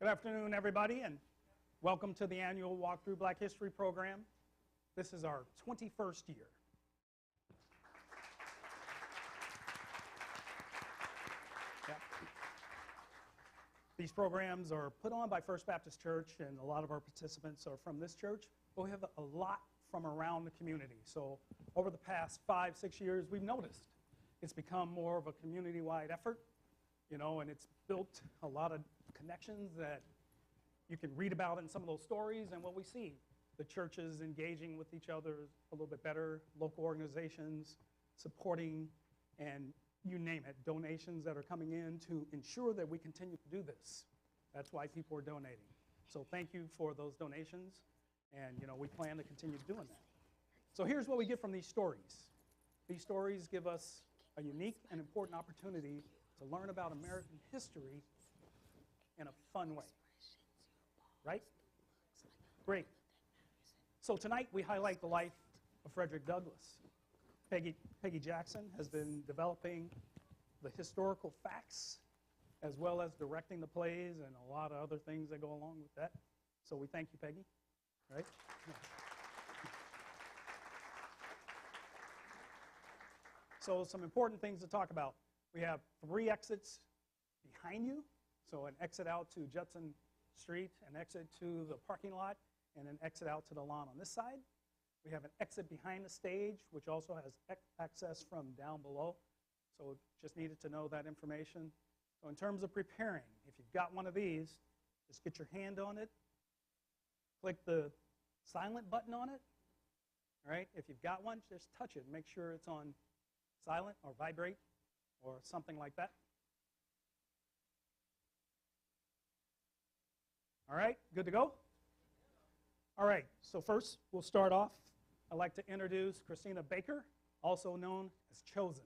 Good afternoon, everybody, and welcome to the annual Walk Through Black History program. This is our 21st year. Yeah. These programs are put on by First Baptist Church, and a lot of our participants are from this church, but we have a lot from around the community. So over the past 5-6 years, we've noticed it's become more of a community-wide effort, and it's built a lot of connections that you can read about in some of those stories and what we see. The churches engaging with each other a little bit better, local organizations supporting, and you name it, donations that are coming in to ensure that we continue to do this. That's why people are donating. So thank you for those donations, and we plan to continue doing that. So here's what we get from these stories. These stories give us a unique and important opportunity to learn about American history in a fun way, right? Great. So tonight we highlight the life of Frederick Douglass. Peggy Jackson has been developing the historical facts as well as directing the plays and a lot of other things that go along with that. So we thank you, Peggy, right? Yeah. So some important things to talk about. We have 3 exits behind you. So an exit out to Judson Street, an exit to the parking lot, and an exit out to the lawn on this side. We have an exit behind the stage, which also has access from down below. So just needed to know that information. So in terms of preparing, if you've got one of these, just get your hand on it. Click the silent button on it. All right, if you've got one, just touch it. Make sure it's on silent or vibrate or something like that. All right, good to go? All right, so first we'll start off. I'd like to introduce Christina Baker, also known as Chosen.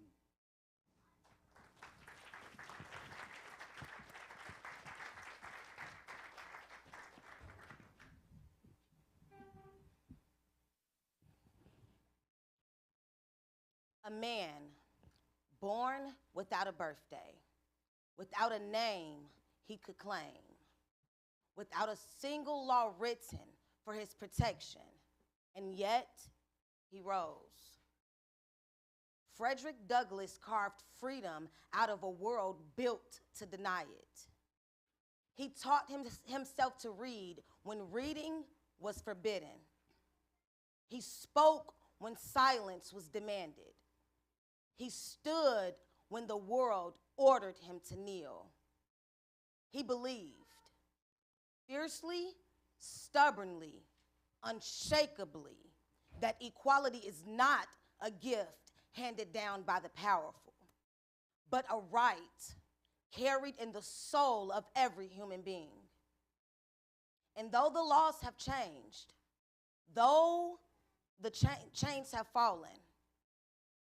A man born without a birthday, without a name he could claim, without a single law written for his protection, and yet he rose. Frederick Douglass carved freedom out of a world built to deny it. He taught himself to read when reading was forbidden. He spoke when silence was demanded. He stood when the world ordered him to kneel. He believed fiercely, stubbornly, unshakably that equality is not a gift handed down by the powerful, but a right carried in the soul of every human being. And though the laws have changed, though the chains have fallen,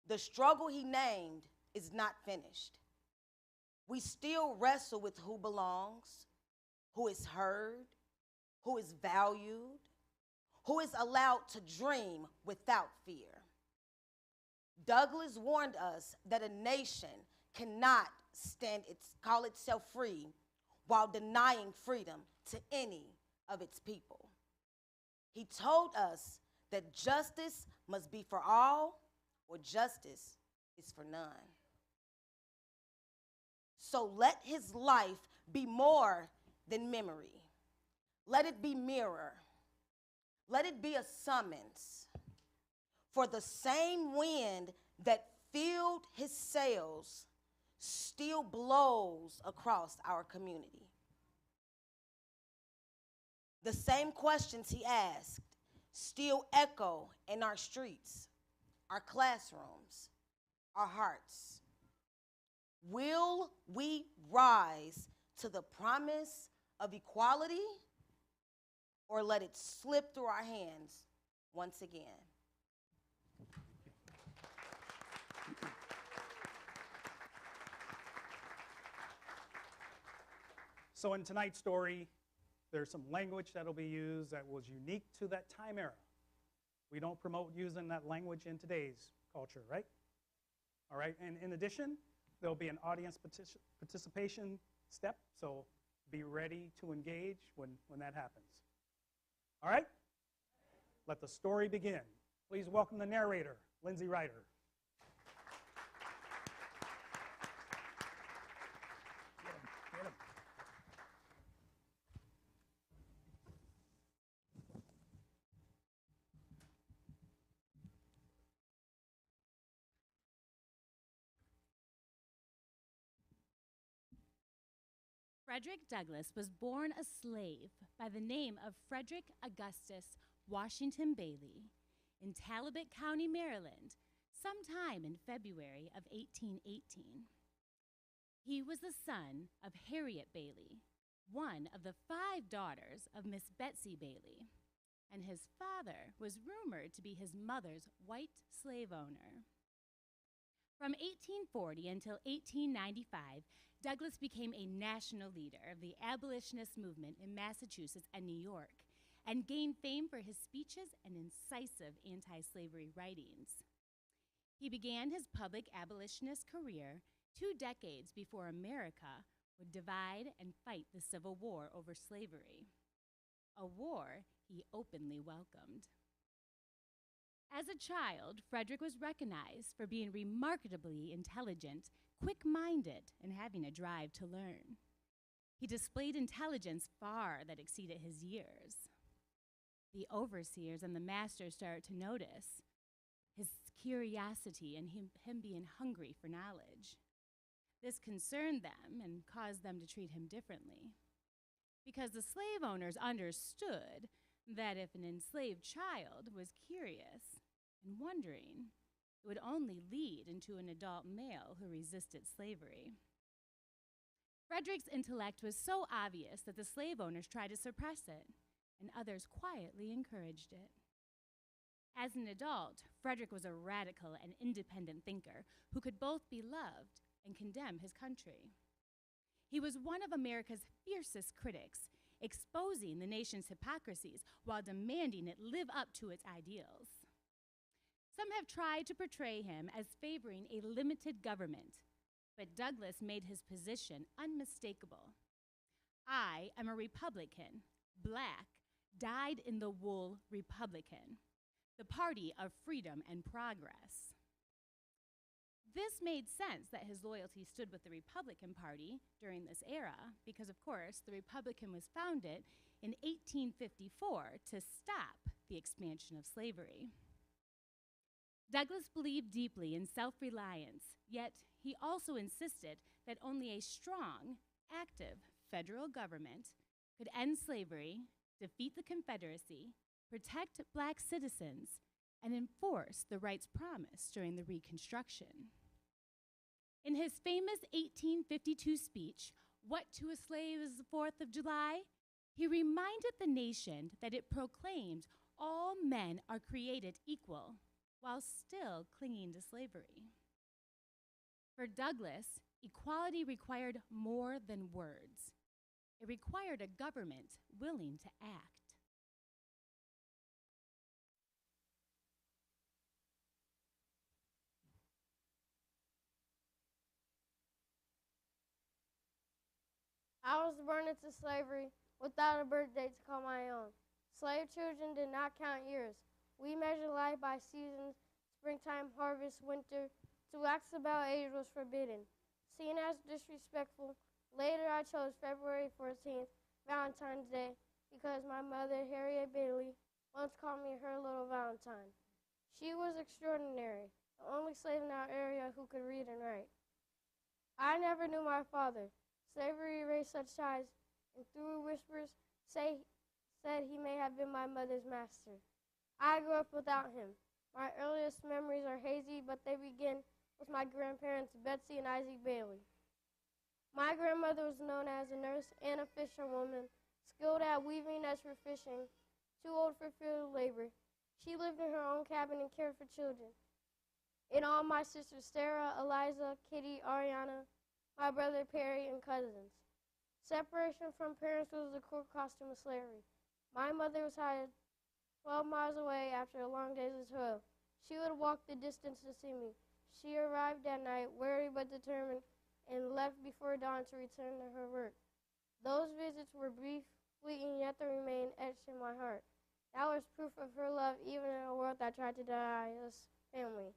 the struggle he named is not finished. We still wrestle with who belongs, who is heard, who is valued, who is allowed to dream without fear. Douglass warned us that a nation cannot call itself free while denying freedom to any of its people. He told us that justice must be for all, or justice is for none. So let his life be more than memory. Let it be mirror. Let it be a summons. For the same wind that filled his sails still blows across our community. The same questions he asked still echo in our streets, our classrooms, our hearts. Will we rise to the promise of equality, or let it slip through our hands once again? So in tonight's story, there's some language that'll be used that was unique to that time era. We don't promote using that language in today's culture, right? All right, and in addition, there'll be an audience participation step. So be ready to engage when that happens. All right? Let the story begin. Please welcome the narrator, Lindsay Ryder. Get him. Frederick Douglass was born a slave by the name of Frederick Augustus Washington Bailey in Talbot County, Maryland, sometime in February of 1818. He was the son of Harriet Bailey, one of the 5 daughters of Miss Betsy Bailey, and his father was rumored to be his mother's white slave owner. From 1840 until 1895, Douglass became a national leader of the abolitionist movement in Massachusetts and New York, and gained fame for his speeches and incisive anti-slavery writings. He began his public abolitionist career 2 decades before America would divide and fight the Civil War over slavery, a war he openly welcomed. As a child, Frederick was recognized for being remarkably intelligent, quick-minded, and having a drive to learn. He displayed intelligence far that exceeded his years. The overseers and the masters started to notice his curiosity and him being hungry for knowledge. This concerned them and caused them to treat him differently, because the slave owners understood that if an enslaved child was curious and wondering, it would only lead into an adult male who resisted slavery. Frederick's intellect was so obvious that the slave owners tried to suppress it, and others quietly encouraged it. As an adult, Frederick was a radical and independent thinker who could both be loved and condemn his country. He was one of America's fiercest critics, exposing the nation's hypocrisies while demanding it live up to its ideals. Some have tried to portray him as favoring a limited government, but Douglass made his position unmistakable. I am a Republican, black, dyed-in-the-wool Republican, the party of freedom and progress. This made sense that his loyalty stood with the Republican Party during this era because, of course, the Republican was founded in 1854 to stop the expansion of slavery. Douglass believed deeply in self-reliance, yet he also insisted that only a strong, active federal government could end slavery, defeat the Confederacy, protect black citizens, and enforce the rights promised during the Reconstruction. In his famous 1852 speech, "What to a Slave is the 4th of July?" he reminded the nation that it proclaimed all men are created equal, while still clinging to slavery. For Douglass, equality required more than words. It required a government willing to act. I was born into slavery without a birth date to call my own. Slave children did not count years. We measured life by seasons, springtime, harvest, winter. To ask about age was forbidden. Seen as disrespectful, later I chose February 14th, Valentine's Day, because my mother, Harriet Bailey, once called me her little Valentine. She was extraordinary, the only slave in our area who could read and write. I never knew my father. Slavery erased such ties, and through whispers said he may have been my mother's master. I grew up without him. My earliest memories are hazy, but they begin with my grandparents, Betsy and Isaac Bailey. My grandmother was known as a nurse and a fisherwoman, skilled at weaving nets for fishing, too old for field labor. She lived in her own cabin and cared for children. And all my sisters, Sarah, Eliza, Kitty, Ariana, my brother Perry, and cousins. Separation from parents was the core costume of slavery. My mother was hired 12 miles away after a long day's toil. She would walk the distance to see me. She arrived at night, weary but determined, and left before dawn to return to her work. Those visits were brief, fleeting, yet they remain etched in my heart. That was proof of her love, even in a world that tried to deny us family.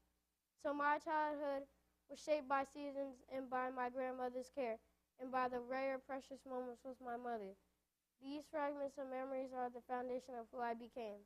So my childhood was shaped by seasons and by my grandmother's care, and by the rare, precious moments with my mother. These fragments of memories are the foundation of who I became.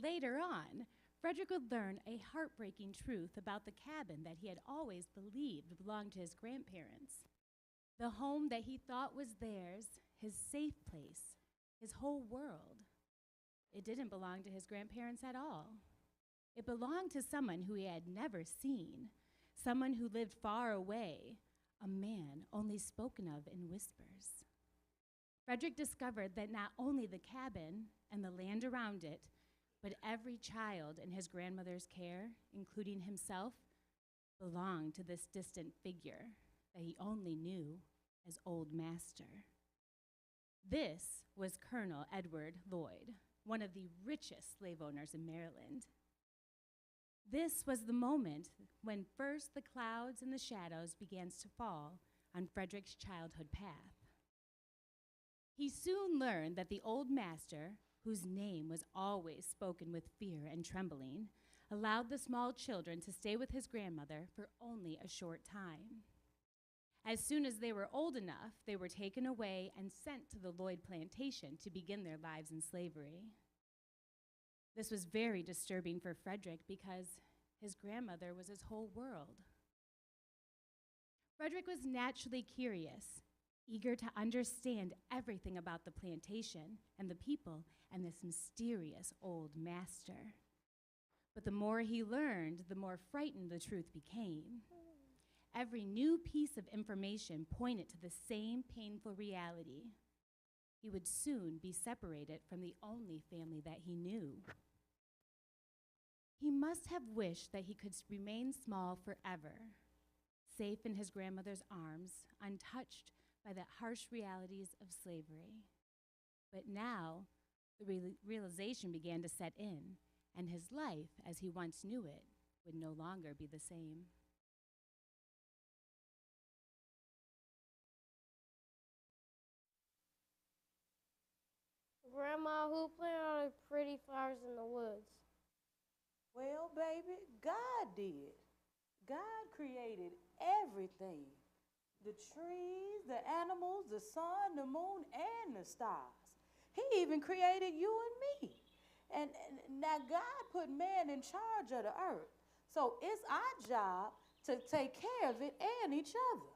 Later on, Frederick would learn a heartbreaking truth about the cabin that he had always believed belonged to his grandparents. The home that he thought was theirs, his safe place, his whole world. It didn't belong to his grandparents at all. It belonged to someone who he had never seen, someone who lived far away, a man only spoken of in whispers. Frederick discovered that not only the cabin and the land around it, but every child in his grandmother's care, including himself, belonged to this distant figure that he only knew as Old Master. This was Colonel Edward Lloyd, one of the richest slave owners in Maryland. This was the moment when first the clouds and the shadows began to fall on Frederick's childhood path. He soon learned that the Old Master, whose name was always spoken with fear and trembling, allowed the small children to stay with his grandmother for only a short time. As soon as they were old enough, they were taken away and sent to the Lloyd plantation to begin their lives in slavery. This was very disturbing for Frederick because his grandmother was his whole world. Frederick was naturally curious, eager to understand everything about the plantation and the people and this mysterious Old Master. But the more he learned, the more frightened the truth became. Every new piece of information pointed to the same painful reality. He would soon be separated from the only family that he knew. He must have wished that he could remain small forever, safe in his grandmother's arms, untouched by the harsh realities of slavery. But now, the realization began to set in, and his life, as he once knew it, would no longer be the same. Grandma, who planted all the pretty flowers in the woods? Well, baby, God did. God created everything. The trees, the animals, the sun, the moon, and the stars. He even created you and me. And now God put man in charge of the earth. So it's our job to take care of it and each other.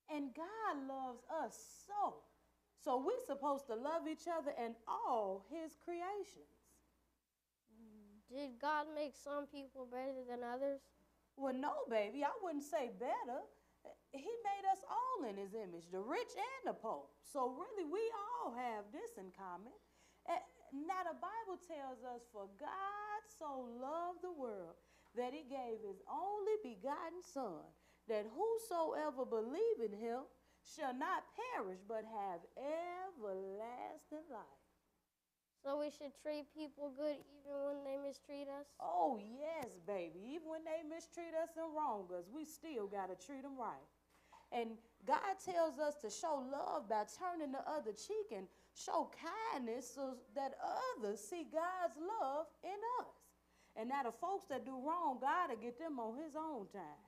And God loves us so. So we're supposed to love each other and all his creations. Did God make some people better than others? Well, no, baby, I wouldn't say better. He made us all in his image, the rich and the poor. So really, we all have this in common. Now the Bible tells us, for God so loved the world that he gave his only begotten Son, that whosoever believe in him shall not perish but have everlasting life. So we should treat people good even when they mistreat us? Oh, yes, baby. Even when they mistreat us and wrong us, we still got to treat them right. And God tells us to show love by turning the other cheek and show kindness so that others see God's love in us. And now the folks that do wrong, God will get them on his own time.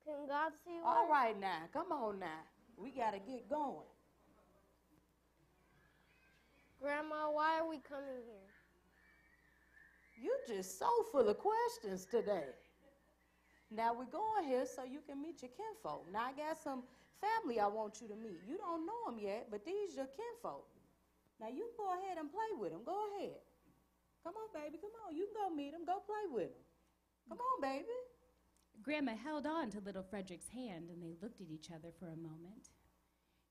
Can God see one? All right now, come on now. We got to get going. Grandma, why are we coming here? You're just so full of questions today. Now we're going here so you can meet your kinfolk. Now I got some family I want you to meet. You don't know them yet, but these your kinfolk. Now you go ahead and play with them. Go ahead. Come on, baby. Come on. You can go meet them. Go play with them. Come on, baby. Grandma held on to little Frederick's hand, and they looked at each other for a moment.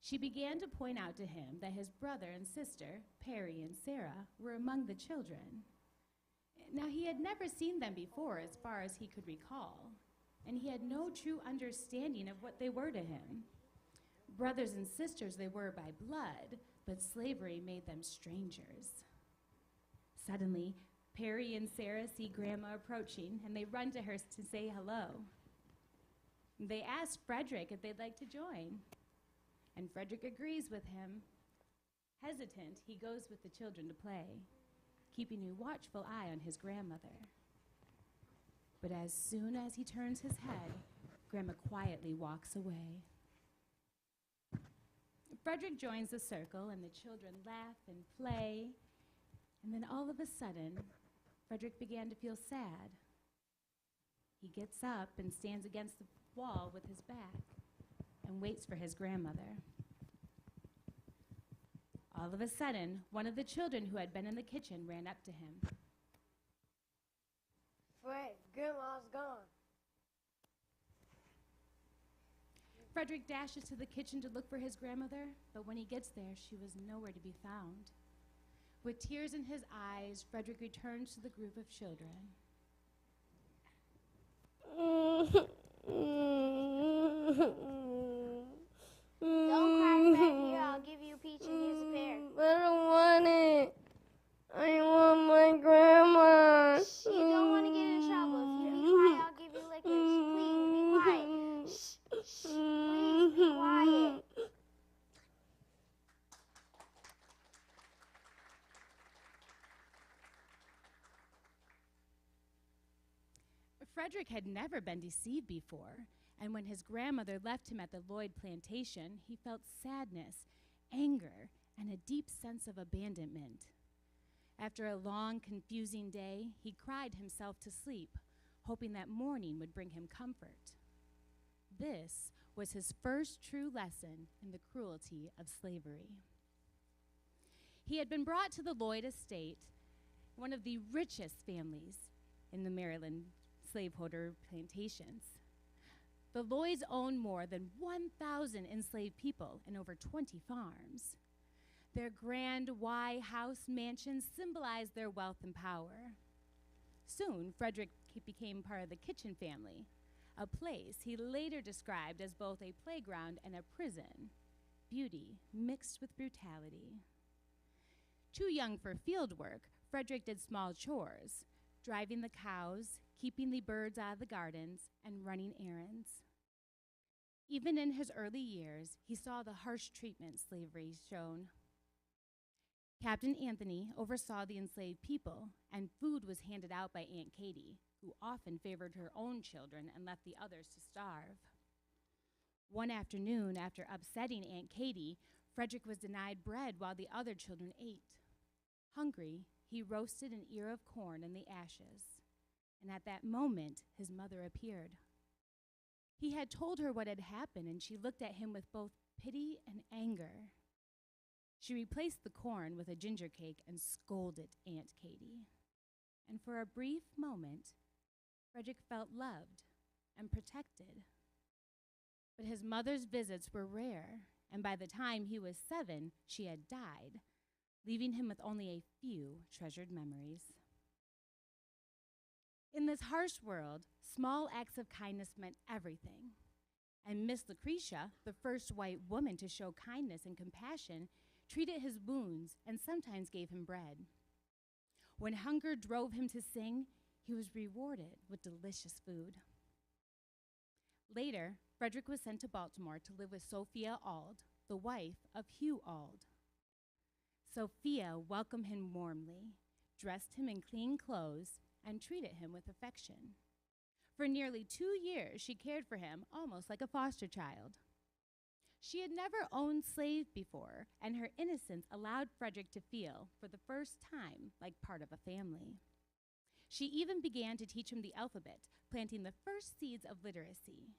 She began to point out to him that his brother and sister, Perry and Sarah, were among the children. Now, he had never seen them before as far as he could recall, and he had no true understanding of what they were to him. Brothers and sisters they were by blood, but slavery made them strangers. Suddenly, Perry and Sarah see Grandma approaching, and they run to her to say hello. They ask Frederick if they'd like to join, and Frederick agrees with him. Hesitant, he goes with the children to play, keeping a watchful eye on his grandmother. But as soon as he turns his head, Grandma quietly walks away. Frederick joins the circle, and the children laugh and play. And then all of a sudden, Frederick began to feel sad. He gets up and stands against the wall with his back and waits for his grandmother. All of a sudden, one of the children who had been in the kitchen ran up to him. Fred, Grandma's gone. Frederick dashes to the kitchen to look for his grandmother, but when he gets there, she was nowhere to be found. With tears in his eyes, Frederick returns to the group of children. Don't cry, Fred. Here, I'll give you a peach and here's a pear. I don't want it. I want my grandma. Shh, you don't want to get in trouble. If you be quiet, I'll give you licorice. Please, be quiet. Shh, shh, please, be quiet. Frederick had never been deceived before, and when his grandmother left him at the Lloyd plantation, he felt sadness, anger, and a deep sense of abandonment. After a long, confusing day, he cried himself to sleep, hoping that morning would bring him comfort. This was his first true lesson in the cruelty of slavery. He had been brought to the Lloyd estate, one of the richest families in the Maryland slaveholder plantations. The Lloyds owned more than 1,000 enslaved people and over 20 farms. Their grand house mansions symbolized their wealth and power. Soon, Frederick became part of the Kitchen family, a place he later described as both a playground and a prison, beauty mixed with brutality. Too young for field work, Frederick did small chores, driving the cows, keeping the birds out of the gardens, and running errands. Even in his early years, he saw the harsh treatment slavery shown. Captain Anthony oversaw the enslaved people, and food was handed out by Aunt Katy, who often favored her own children and left the others to starve. One afternoon, after upsetting Aunt Katy, Frederick was denied bread while the other children ate. Hungry, he roasted an ear of corn in the ashes, and at that moment, his mother appeared. He had told her what had happened, and she looked at him with both pity and anger. She replaced the corn with a ginger cake and scolded Aunt Katy. And for a brief moment, Frederick felt loved and protected. But his mother's visits were rare, and by the time he was 7, she had died, leaving him with only a few treasured memories. In this harsh world, small acts of kindness meant everything. And Miss Lucretia, the first white woman to show kindness and compassion, treated his wounds and sometimes gave him bread. When hunger drove him to sing, he was rewarded with delicious food. Later, Frederick was sent to Baltimore to live with Sophia Auld, the wife of Hugh Auld. Sophia welcomed him warmly, dressed him in clean clothes, and treated him with affection. For nearly 2 years, she cared for him almost like a foster child. She had never owned slaves before, and her innocence allowed Frederick to feel, for the first time, like part of a family. She even began to teach him the alphabet, planting the first seeds of literacy.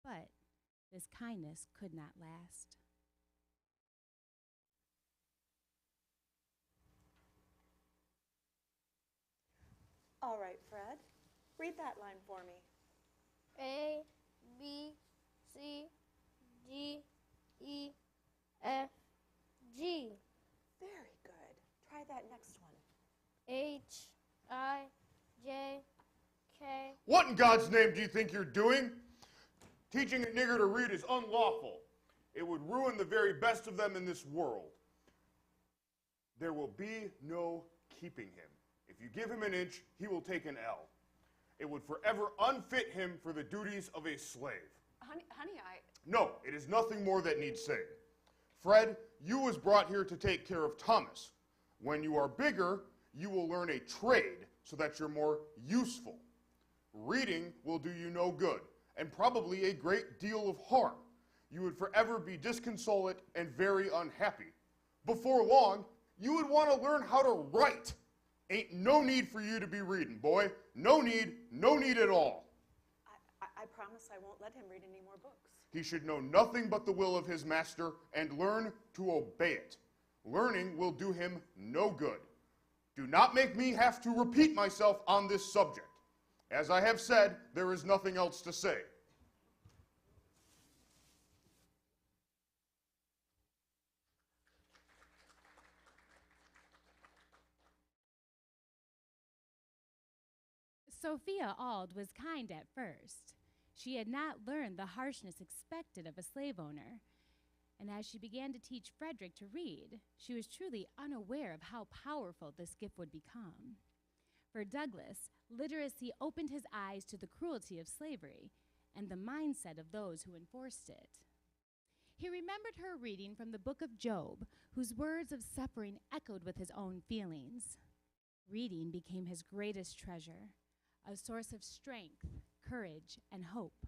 But this kindness could not last. All right, Fred, read that line for me. A, B, C, D, E, F, G, Very good. Try that next one. H, I, J, K. What in God's name do you think you're doing? Teaching a nigger to read is unlawful. It would ruin the very best of them in this world. There will be no keeping him. If you give him an inch, he will take an L. It would forever unfit him for the duties of a slave. Honey, No, it is nothing more that needs saying. Fred, you was brought here to take care of Thomas. When you are bigger, you will learn a trade so that you're more useful. Reading will do you no good, and probably a great deal of harm. You would forever be disconsolate and very unhappy. Before long, you would want to learn how to write. Ain't no need for you to be reading, boy. No need at all. I promise I won't let him read any more books. He should know nothing but the will of his master and learn to obey it. Learning will do him no good. Do not make me have to repeat myself on this subject. As I have said, there is nothing else to say. Sophia Auld was kind at first. She had not learned the harshness expected of a slave owner. And as she began to teach Frederick to read, she was truly unaware of how powerful this gift would become. For Douglass, literacy opened his eyes to the cruelty of slavery and the mindset of those who enforced it. He remembered her reading from the book of Job, whose words of suffering echoed with his own feelings. Reading became his greatest treasure, a source of strength, courage, and hope.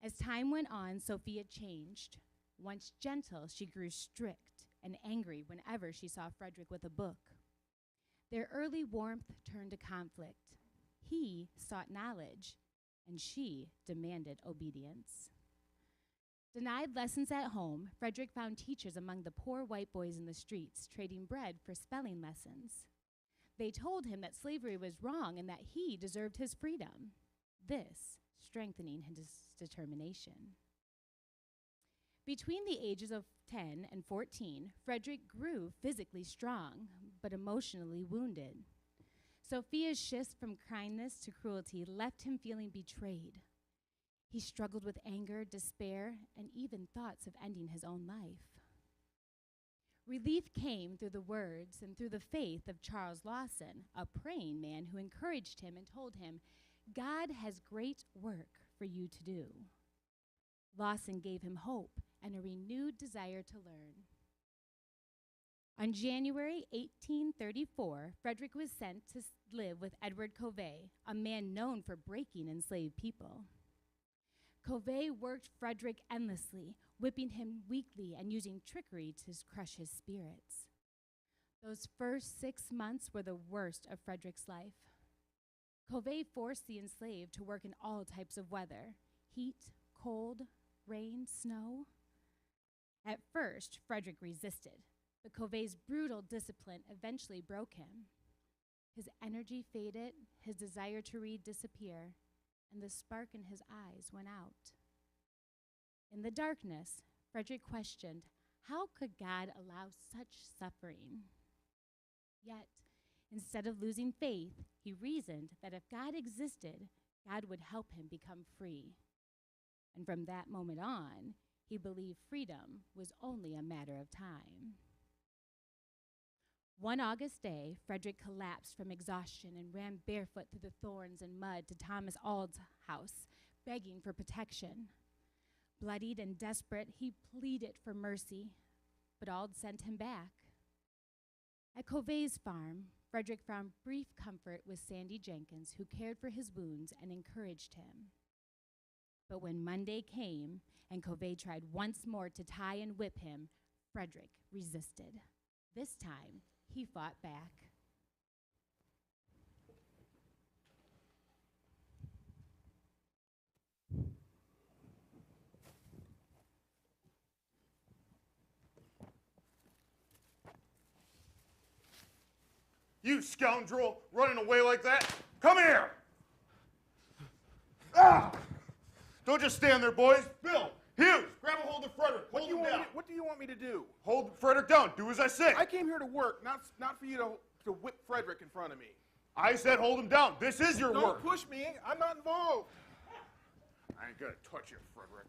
As time went on, Sophia changed. Once gentle, she grew strict and angry whenever she saw Frederick with a book. Their early warmth turned to conflict. He sought knowledge, and she demanded obedience. Denied lessons at home, Frederick found teachers among the poor white boys in the streets, trading bread for spelling lessons. They told him that slavery was wrong and that he deserved his freedom, this strengthening his determination. Between the ages of 10 and 14, Frederick grew physically strong, but emotionally wounded. Sophia's shift from kindness to cruelty left him feeling betrayed. He struggled with anger, despair, and even thoughts of ending his own life. Relief came through the words and through the faith of Charles Lawson, a praying man who encouraged him and told him, "God has great work for you to do." Lawson gave him hope and a renewed desire to learn. On January 1834, Frederick was sent to live with Edward Covey, a man known for breaking enslaved people. Covey worked Frederick endlessly, whipping him weekly and using trickery to crush his spirits. Those first 6 months were the worst of Frederick's life. Covey forced the enslaved to work in all types of weather: heat, cold, rain, snow. At first, Frederick resisted, but Covey's brutal discipline eventually broke him. His energy faded, his desire to read disappeared, and the spark in his eyes went out. In the darkness, Frederick questioned, how could God allow such suffering? Yet, instead of losing faith, he reasoned that if God existed, God would help him become free. And from that moment on, he believed freedom was only a matter of time. One August day, Frederick collapsed from exhaustion and ran barefoot through the thorns and mud to Thomas Auld's house, begging for protection. Bloodied and desperate, he pleaded for mercy, but Auld sent him back. At Covey's farm, Frederick found brief comfort with Sandy Jenkins, who cared for his wounds and encouraged him. But when Monday came and Covey tried once more to tie and whip him, Frederick resisted. This time, he fought back. You scoundrel, running away like that? Come here! Ah! Don't just stand there, boys. Bill, Hughes, grab a hold of Frederick. Hold him down. What do you want me to do? Hold Frederick down. Do as I say. I came here to work, not for you to whip Frederick in front of me. I said hold him down. This is your work. Don't push me. I'm not involved. I ain't gonna touch you, Frederick.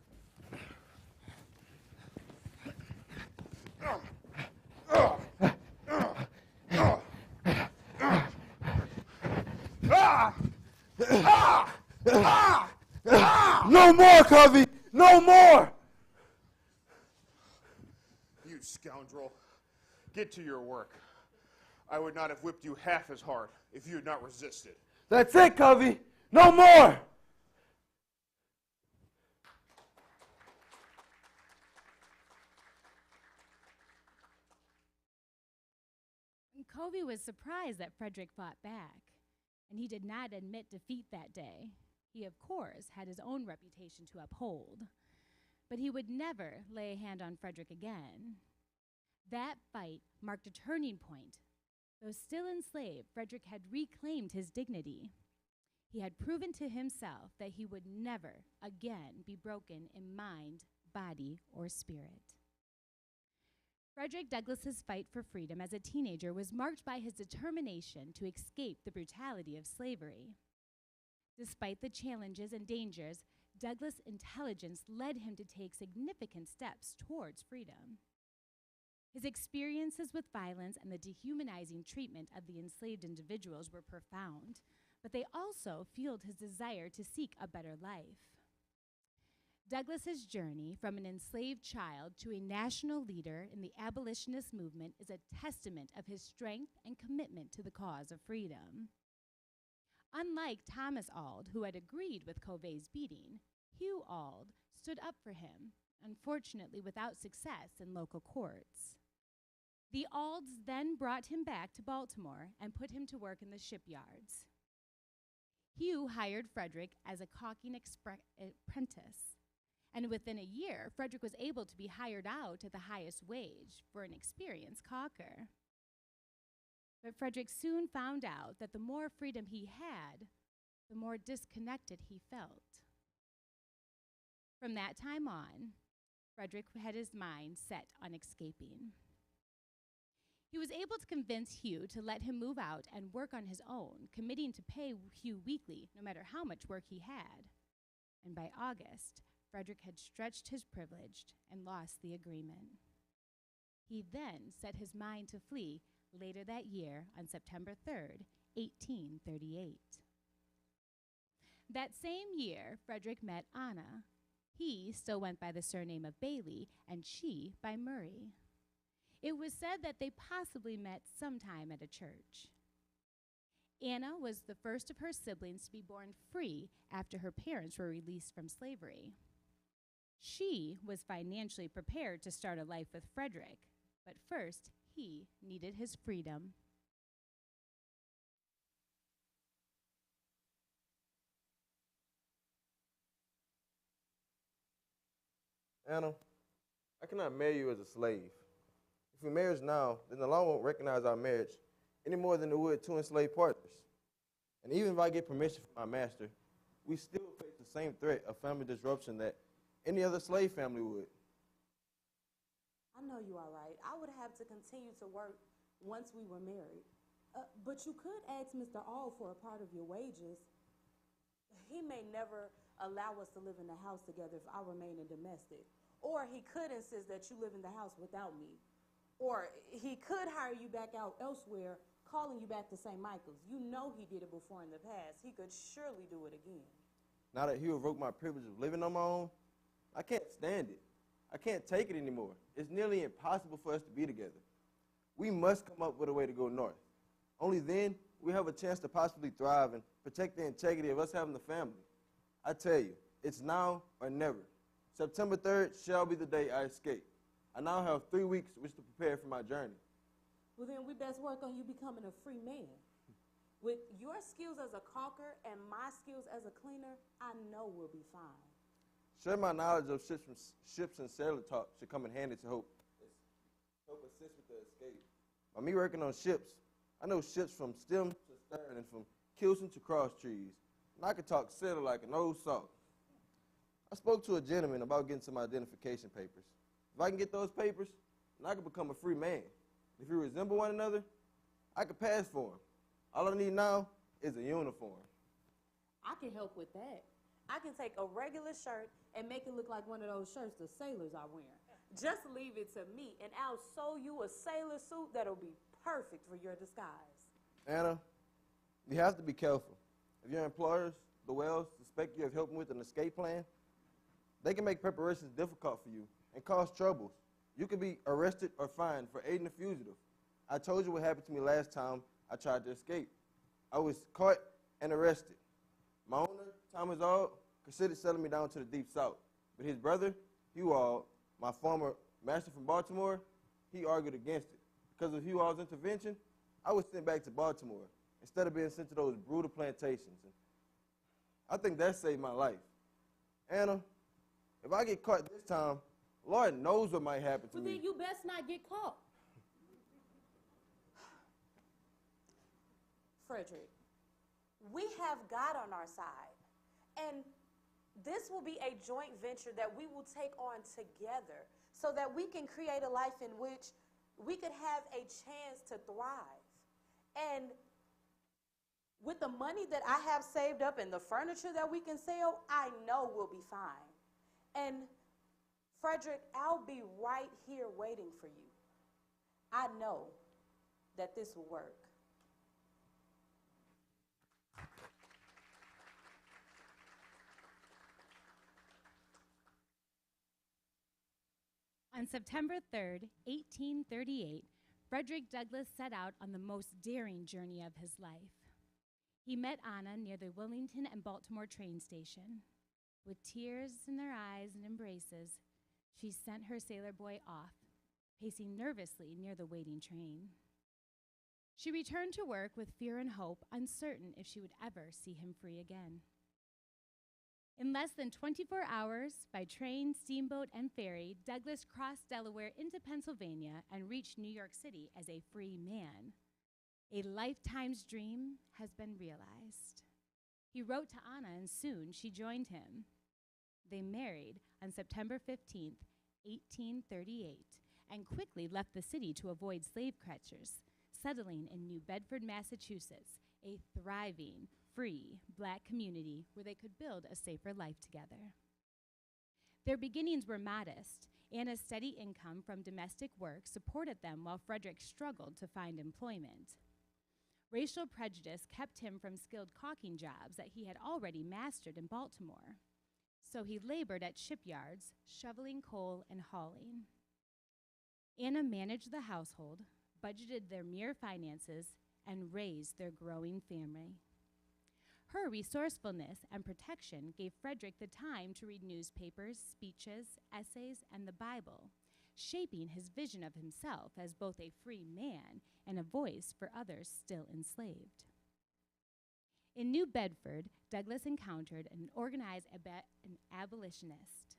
No more, Covey! No more! You scoundrel. Get to your work. I would not have whipped you half as hard if you had not resisted. That's it, Covey! No more! Covey was surprised that Frederick fought back, and he did not admit defeat that day. He, of course, had his own reputation to uphold, but he would never lay a hand on Frederick again. That fight marked a turning point. Though still enslaved, Frederick had reclaimed his dignity. He had proven to himself that he would never again be broken in mind, body, or spirit. Frederick Douglass's fight for freedom as a teenager was marked by his determination to escape the brutality of slavery. Despite the challenges and dangers, Douglass' intelligence led him to take significant steps towards freedom. His experiences with violence and the dehumanizing treatment of the enslaved individuals were profound, but they also fueled his desire to seek a better life. Douglass's journey from an enslaved child to a national leader in the abolitionist movement is a testament of his strength and commitment to the cause of freedom. Unlike Thomas Auld, who had agreed with Covey's beating, Hugh Auld stood up for him, unfortunately without success in local courts. The Aulds then brought him back to Baltimore and put him to work in the shipyards. Hugh hired Frederick as a caulking apprentice, and within a year, Frederick was able to be hired out at the highest wage for an experienced caulker. But Frederick soon found out that the more freedom he had, the more disconnected he felt. From that time on, Frederick had his mind set on escaping. He was able to convince Hugh to let him move out and work on his own, committing to pay Hugh weekly no matter how much work he had. And by August, Frederick had stretched his privilege and lost the agreement. He then set his mind to flee later that year on September 3rd, 1838. That same year, Frederick met Anna. He still went by the surname of Bailey, and she by Murray. It was said that they possibly met sometime at a church. Anna was the first of her siblings to be born free after her parents were released from slavery. She was financially prepared to start a life with Frederick, but first he needed his freedom. Anna, I cannot marry you as a slave. If we marry now, then the law won't recognize our marriage any more than it would two enslaved partners. And even if I get permission from my master, we still face the same threat of family disruption that any other slave family would. I know you are right. I would have to continue to work once we were married. But you could ask Mr. All for a part of your wages. He may never allow us to live in the house together if I remain in domestic. Or he could insist that you live in the house without me. Or he could hire you back out elsewhere, calling you back to St. Michael's. You know he did it before in the past. He could surely do it again. Now that he revoked my privilege of living on my own, I can't stand it. I can't take it anymore. It's nearly impossible for us to be together. We must come up with a way to go north. Only then we have a chance to possibly thrive and protect the integrity of us having a family. I tell you, it's now or never. September 3rd shall be the day I escape. I now have 3 weeks which to prepare for my journey. Well, then we best work on you becoming a free man. With your skills as a caulker and my skills as a cleaner, I know we'll be fine. Sure, my knowledge of ships and sailor talk should come in handy to help assist with the escape. By me working on ships, I know ships from stem to stern and from Kilson to cross trees. And I can talk sailor like an old salt. I spoke to a gentleman about getting some identification papers. If I can get those papers, then I can become a free man. If we resemble one another, I can pass for him. All I need now is a uniform. I can help with that. I can take a regular shirt and make it look like one of those shirts the sailors are wearing. Just leave it to me, and I'll sew you a sailor suit that'll be perfect for your disguise. Anna, you have to be careful. If your employers, the Wells, suspect you of helping with an escape plan, they can make preparations difficult for you and cause troubles. You could be arrested or fined for aiding a fugitive. I told you what happened to me last time I tried to escape. I was caught and arrested. My owner, Thomas Auld, considered selling me down to the deep south. But his brother, Hugh Auld, my former master from Baltimore, he argued against it. Because of Hugh Auld's intervention, I was sent back to Baltimore instead of being sent to those brutal plantations. And I think that saved my life. Anna, if I get caught this time, Lord knows what might happen to me. Then you best not get caught. Frederick, we have God on our side. And this will be a joint venture that we will take on together so that we can create a life in which we could have a chance to thrive. And with the money that I have saved up and the furniture that we can sell, I know we'll be fine. And Frederick, I'll be right here waiting for you. I know that this will work. On September 3rd, 1838, Frederick Douglass set out on the most daring journey of his life. He met Anna near the Wilmington and Baltimore train station. With tears in their eyes and embraces, she sent her sailor boy off, pacing nervously near the waiting train. She returned to work with fear and hope, uncertain if she would ever see him free again. In less than 24 hours, by train, steamboat, and ferry, Douglass crossed Delaware into Pennsylvania and reached New York City as a free man. A lifetime's dream has been realized. He wrote to Anna, and soon she joined him. They married on September 15th, 1838, and quickly left the city to avoid slave catchers, settling in New Bedford, Massachusetts, a thriving, free Black community where they could build a safer life together. Their beginnings were modest. Anna's steady income from domestic work supported them while Frederick struggled to find employment. Racial prejudice kept him from skilled caulking jobs that he had already mastered in Baltimore. So he labored at shipyards, shoveling coal and hauling. Anna managed the household, budgeted their mere finances, and raised their growing family. Her resourcefulness and protection gave Frederick the time to read newspapers, speeches, essays, and the Bible, shaping his vision of himself as both a free man and a voice for others still enslaved. In New Bedford, Douglass encountered an organized an abolitionist.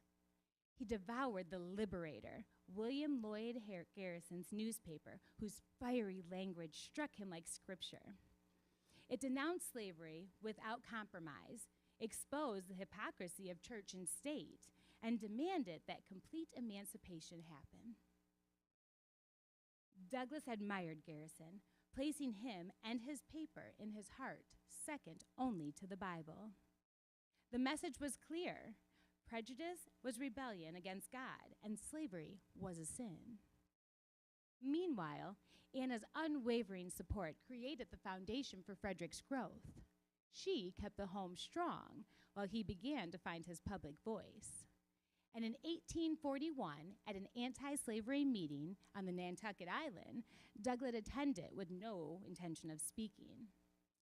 He devoured the Liberator, William Lloyd Garrison's newspaper, whose fiery language struck him like scripture. It denounced slavery without compromise, exposed the hypocrisy of church and state, and demanded that complete emancipation happen. Douglass admired Garrison, placing him and his paper in his heart, second only to the Bible. The message was clear. Prejudice was rebellion against God, and slavery was a sin. Meanwhile, Anna's unwavering support created the foundation for Frederick's growth. She kept the home strong while he began to find his public voice. And in 1841, at an anti-slavery meeting on the Nantucket Island, Douglass attended with no intention of speaking.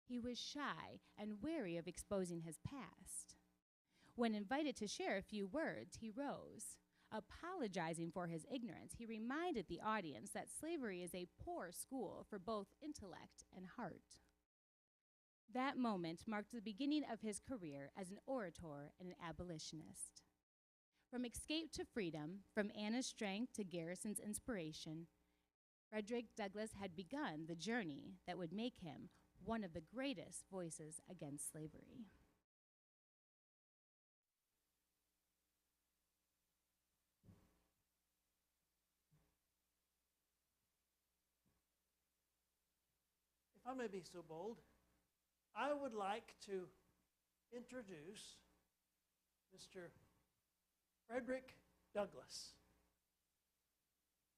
He was shy and wary of exposing his past. When invited to share a few words, he rose. Apologizing for his ignorance, he reminded the audience that slavery is a poor school for both intellect and heart. That moment marked the beginning of his career as an orator and an abolitionist. From escape to freedom, from Anna's strength to Garrison's inspiration, Frederick Douglass had begun the journey that would make him one of the greatest voices against slavery. If I may be so bold, I would like to introduce Mr. Frederick Douglass,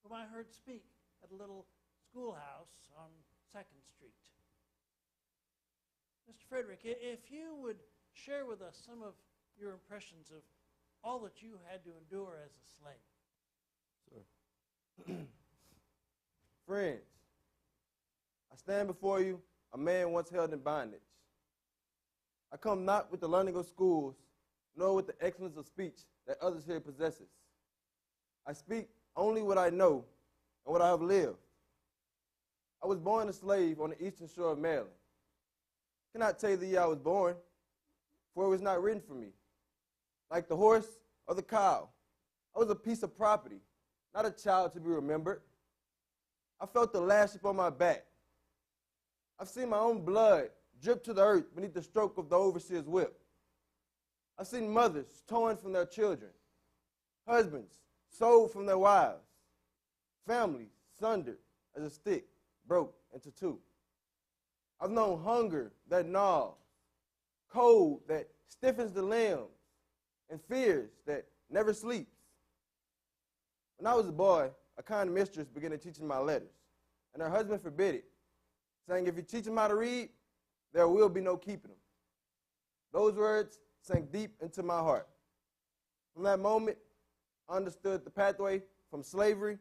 whom I heard speak at a little schoolhouse on 2nd Street. Mr. Frederick, if you would share with us some of your impressions of all that you had to endure as a slave. Sir. Friends, I stand before you, a man once held in bondage. I come not with the learning of schools, nor with the excellence of speech that others here possesses. I speak only what I know and what I have lived. I was born a slave on the eastern shore of Maryland. I cannot tell you the year I was born, for it was not written for me. Like the horse or the cow, I was a piece of property, not a child to be remembered. I felt the lash upon my back. I've seen my own blood drip to the earth beneath the stroke of the overseer's whip. I've seen mothers torn from their children, husbands sold from their wives, families sundered as a stick broke into two. I've known hunger that gnaws, cold that stiffens the limbs, and fears that never sleeps. When I was a boy, a kind mistress began to teach me my letters, and her husband forbid it, saying, if you teach them how to read, there will be no keeping them. Those words sank deep into my heart. From that moment, I understood the pathway from slavery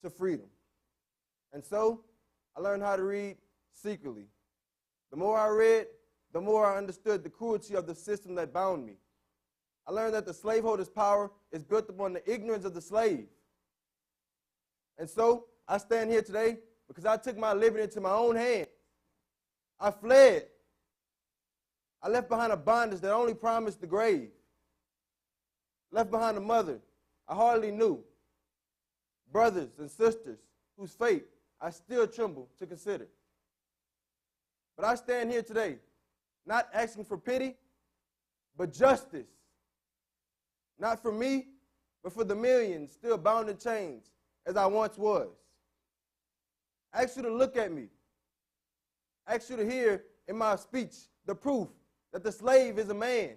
to freedom. And so, I learned how to read secretly. The more I read, the more I understood the cruelty of the system that bound me. I learned that the slaveholder's power is built upon the ignorance of the slave. And so, I stand here today because I took my liberty into my own hands. I fled. I left behind a bondage that only promised the grave. Left behind a mother I hardly knew. Brothers and sisters whose fate I still tremble to consider. But I stand here today, not asking for pity, but justice. Not for me, but for the millions still bound in chains as I once was. I ask you to look at me. I ask you to hear in my speech the proof that the slave is a man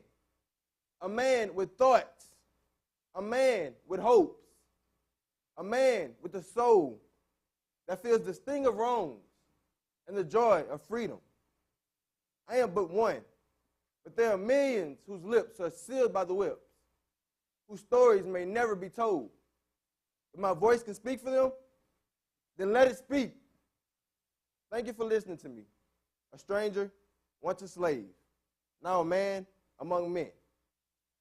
with thoughts, a man with hopes, a man with a soul that feels the sting of wrongs and the joy of freedom. I am but one, but there are millions whose lips are sealed by the whips, whose stories may never be told. If my voice can speak for them, then let it speak. Thank you for listening to me. A stranger, once a slave, now a man among men.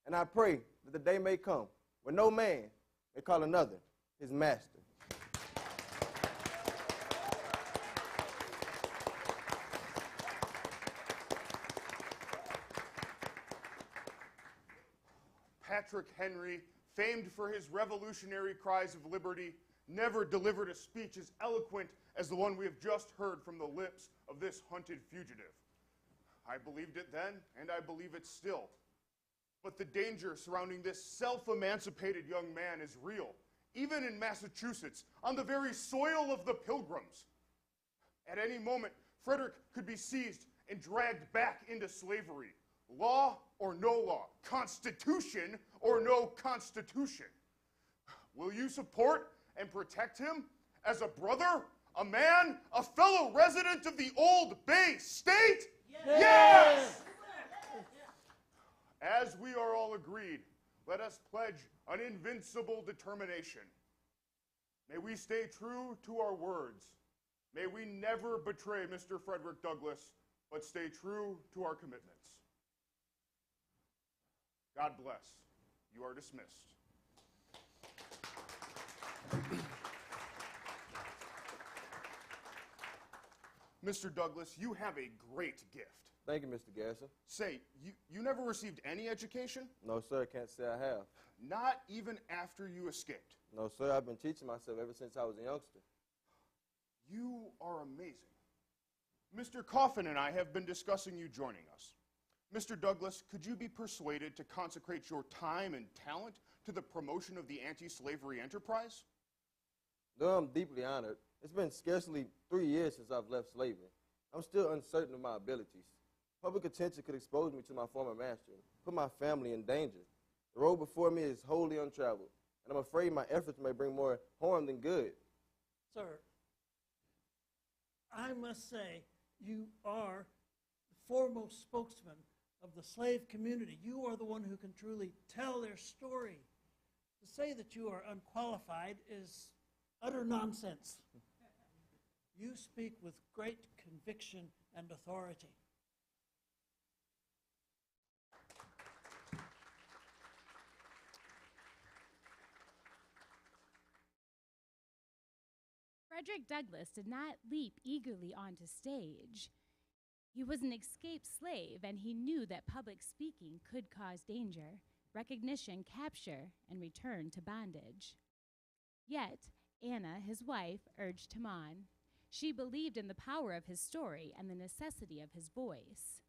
And I pray that the day may come when no man may call another his master. Patrick Henry, famed for his revolutionary cries of liberty, never delivered a speech as eloquent as the one we have just heard from the lips of this hunted fugitive. I believed it then, and I believe it still. But the danger surrounding this self-emancipated young man is real, even in Massachusetts, on the very soil of the Pilgrims. At any moment, Frederick could be seized and dragged back into slavery. Law or no law, constitution or no constitution. Will you support and protect him as a brother, a man, a fellow resident of the old Bay State? Yes! As we are all agreed, let us pledge an invincible determination. May we stay true to our words. May we never betray Mr. Frederick Douglass, but stay true to our commitments. God bless. You are dismissed. Mr. Douglass, you have a great gift. Thank you, Mr. Garrison. Say, you never received any education? No, sir, can't say I have. Not even after you escaped? No, sir, I've been teaching myself ever since I was a youngster. You are amazing. Mr. Coffin and I have been discussing you joining us. Mr. Douglass, could you be persuaded to consecrate your time and talent to the promotion of the anti-slavery enterprise? Though I'm deeply honored, it's been scarcely 3 years since I've left slavery. I'm still uncertain of my abilities. Public attention could expose me to my former master, put my family in danger. The road before me is wholly untraveled, and I'm afraid my efforts may bring more harm than good. Sir, I must say you are the foremost spokesman of the slave community. You are the one who can truly tell their story. To say that you are unqualified is utter nonsense. You speak with great conviction and authority. Frederick Douglass did not leap eagerly onto stage. He was an escaped slave, and he knew that public speaking could cause danger, recognition, capture, and return to bondage. Yet, Anna, his wife, urged him on. She believed in the power of his story and the necessity of his voice.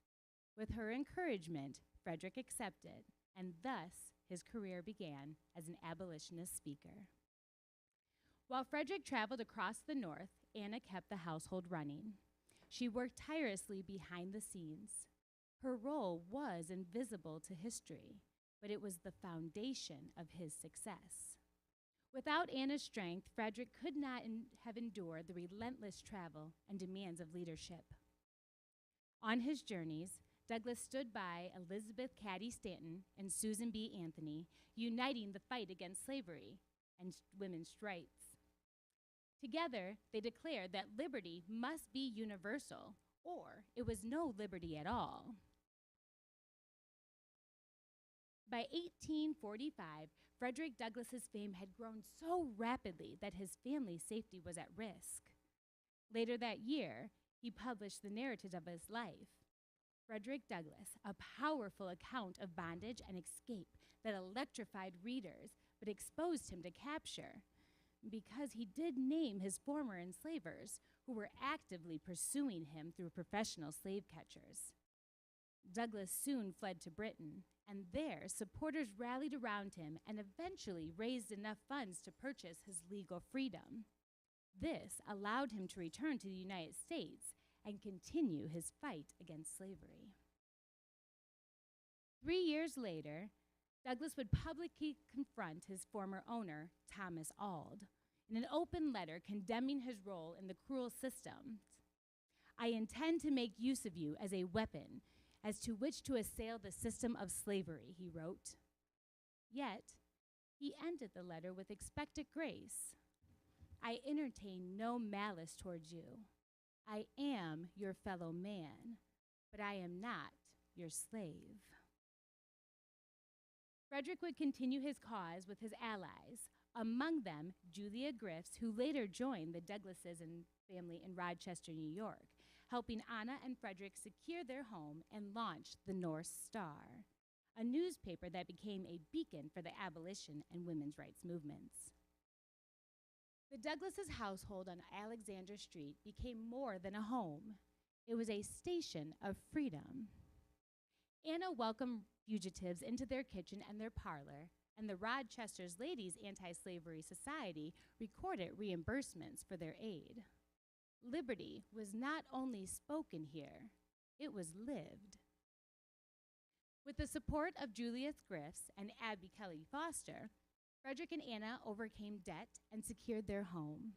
With her encouragement, Frederick accepted, and thus his career began as an abolitionist speaker. While Frederick traveled across the North, Anna kept the household running. She worked tirelessly behind the scenes. Her role was invisible to history, but it was the foundation of his success. Without Anna's strength, Frederick could not have endured the relentless travel and demands of leadership. On his journeys, Douglass stood by Elizabeth Cady Stanton and Susan B. Anthony, uniting the fight against slavery and women's rights. Together, they declared that liberty must be universal, or it was no liberty at all. By 1845, Frederick Douglass's fame had grown so rapidly that his family's safety was at risk. Later that year, he published the narrative of his life. Frederick Douglass, a powerful account of bondage and escape that electrified readers but exposed him to capture, because he did name his former enslavers who were actively pursuing him through professional slave catchers. Douglass soon fled to Britain, and there supporters rallied around him and eventually raised enough funds to purchase his legal freedom. This allowed him to return to the United States and continue his fight against slavery. 3 years later, Douglass would publicly confront his former owner, Thomas Auld, in an open letter condemning his role in the cruel system. "I intend to make use of you as a weapon as to which to assail the system of slavery," he wrote. Yet, he ended the letter with expected grace. I entertain no malice towards you. I am your fellow man, but I am not your slave. Frederick would continue his cause with his allies, among them Julia Griffiths, who later joined the Douglasses and family in Rochester, New York, helping Anna and Frederick secure their home and launch the North Star, a newspaper that became a beacon for the abolition and women's rights movements. The Douglasses' household on Alexander Street became more than a home. It was a station of freedom. Anna welcomed fugitives into their kitchen and their parlor, and the Rochester's Ladies Anti-Slavery Society recorded reimbursements for their aid. Liberty was not only spoken here, it was lived. With the support of Julius Griffiths and Abby Kelly Foster, Frederick and Anna overcame debt and secured their home.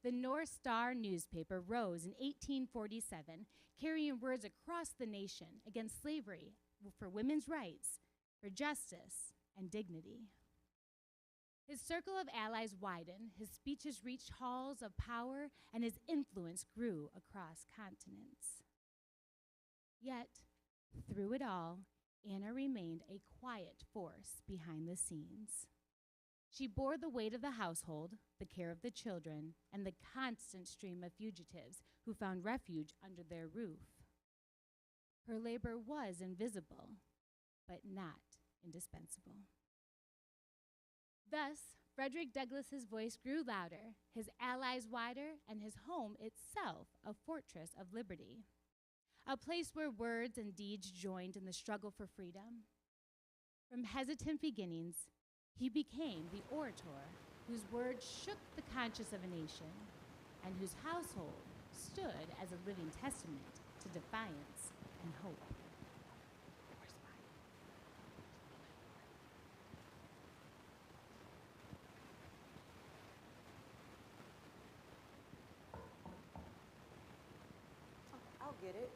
The North Star newspaper rose in 1847, carrying words across the nation against slavery, for women's rights, for justice, and dignity. His circle of allies widened, his speeches reached halls of power, and his influence grew across continents. Yet, through it all, Anna remained a quiet force behind the scenes. She bore the weight of the household, the care of the children, and the constant stream of fugitives who found refuge under their roof. Her labor was invisible, but not indispensable. Thus, Frederick Douglass's voice grew louder, his allies wider, and his home itself a fortress of liberty, a place where words and deeds joined in the struggle for freedom. From hesitant beginnings, he became the orator whose words shook the conscience of a nation and whose household stood as a living testament to defiance and hope. I'll get it.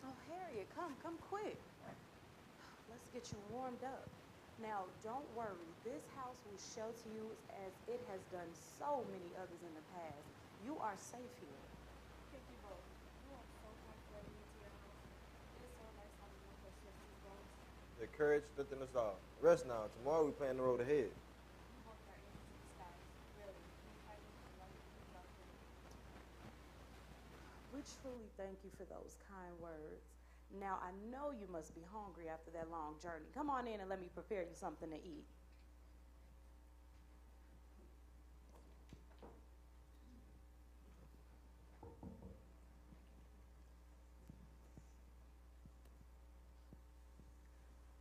Oh, Harriet, come quick. Let's get you warmed up. Now, don't worry. This house will shelter you as it has done so many others in the past. You are safe here. Thank you both. You are so kind for letting me into your house. It is so nice having my first these bones. Your courage strengthens us all. Rest now. Tomorrow we plan the road ahead. You both are angels in disguise. Really. You kindly and loving love me. We truly thank you for those kind words. Now, I know you must be hungry after that long journey. Come on in and let me prepare you something to eat.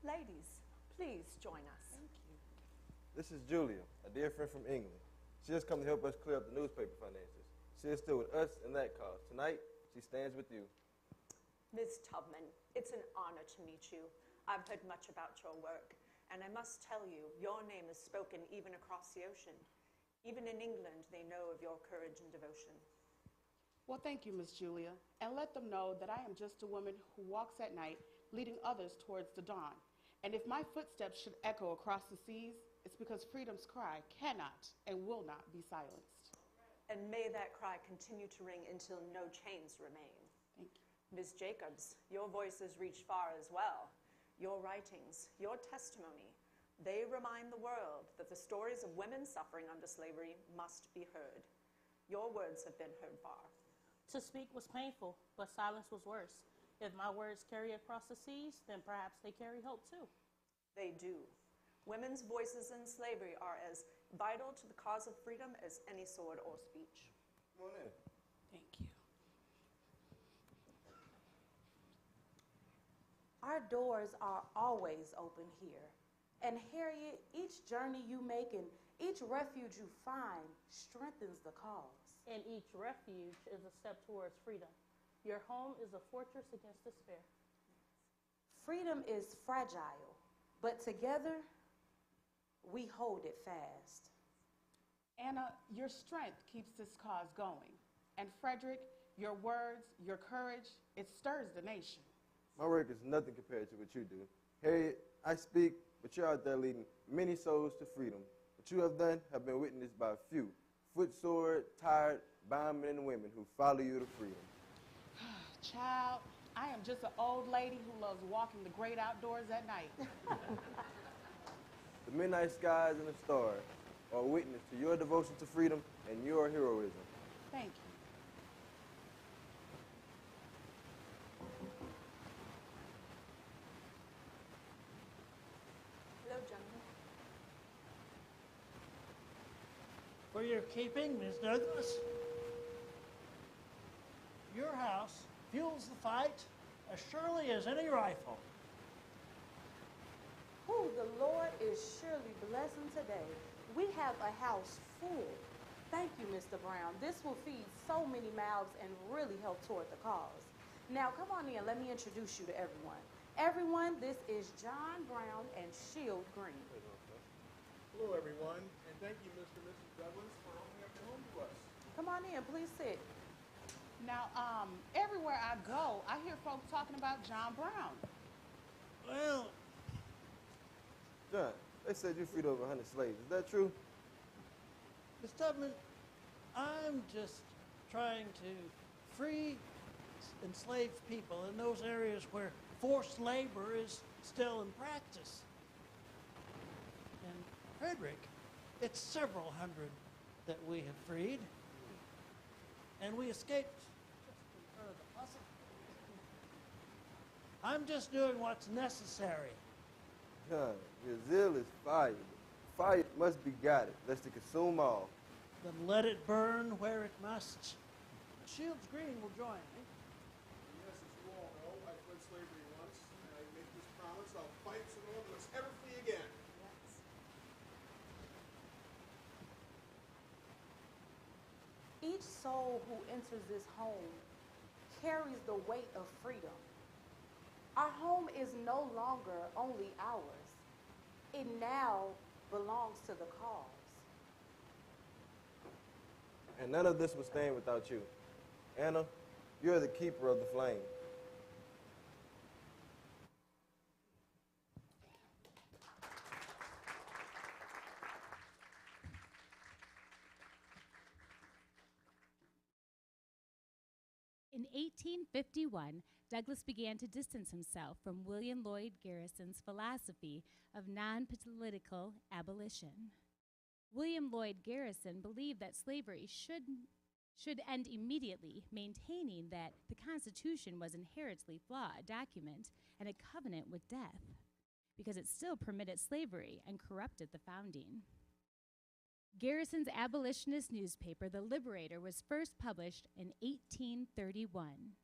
Ladies, please join us. Thank you. This is Julia, a dear friend from England. She has come to help us clear up the newspaper finances. She is still with us in that cause. Tonight, she stands with you. Ms. Tubman, it's an honor to meet you. I've heard much about your work, and I must tell you, your name is spoken even across the ocean. Even in England, they know of your courage and devotion. Well, thank you, Miss Julia, and let them know that I am just a woman who walks at night, leading others towards the dawn. And if my footsteps should echo across the seas, it's because freedom's cry cannot and will not be silenced. And may that cry continue to ring until no chains remain. Thank you. Ms. Jacobs, your voices reach far as well. Your writings, your testimony, they remind the world that the stories of women suffering under slavery must be heard. Your words have been heard far. To speak was painful, but silence was worse. If my words carry across the seas, then perhaps they carry hope too. They do. Women's voices in slavery are as vital to the cause of freedom as any sword or speech. Come on in. Thank you. Our doors are always open here. And Harriet, each journey you make and each refuge you find strengthens the cause. And each refuge is a step towards freedom. Your home is a fortress against despair. Freedom is fragile, but together we hold it fast. Anna, your strength keeps this cause going. And Frederick, your words, your courage, it stirs the nation. My work is nothing compared to what you do. Harriet, I speak, but you're out there leading many souls to freedom. What you have done have been witnessed by a few, footsore, tired, bound men and women who follow you to freedom. Child, I am just an old lady who loves walking the great outdoors at night. The midnight skies and the stars are a witness to your devotion to freedom and your heroism. Thank you. Hello, gentlemen. For your keeping, Ms. Douglas. Your house fuels the fight as surely as any rifle. Who the Lord is surely blessing today. We have a house full. Thank you, Mr. Brown. This will feed so many mouths and really help toward the cause. Now, come on in. Let me introduce you to everyone. Everyone, this is John Brown and Shield Green. Hello, everyone, and thank you, Mr. and Mrs. Douglas, for opening up your home to us. Come on in. Please sit. Now, everywhere I go, I hear folks talking about John Brown. Well, John, they said you freed over 100 slaves. Is that true? Ms. Tubman, I'm just trying to free enslaved people in those areas where forced labor is still in practice. And Frederick, it's several hundred that we have freed. And we escaped just in front of the puzzle. I'm just doing what's necessary. John, your zeal is fire. Fire must be guided, lest it consume all. Then let it burn where it must. Shields Green will join me. Yes, as you all know, I fled slavery once, and I make this promise I'll fight so no one must ever flee again. Each soul who enters this home carries the weight of freedom. Our home is no longer only ours. It now belongs to the cause. And none of this would stand without you. Anna, you're the keeper of the flame. In 1851, Douglass began to distance himself from William Lloyd Garrison's philosophy of non-political abolition. William Lloyd Garrison believed that slavery should end immediately, maintaining that the Constitution was inherently flawed document and a covenant with death, because it still permitted slavery and corrupted the founding. Garrison's abolitionist newspaper, The Liberator, was first published in 1831.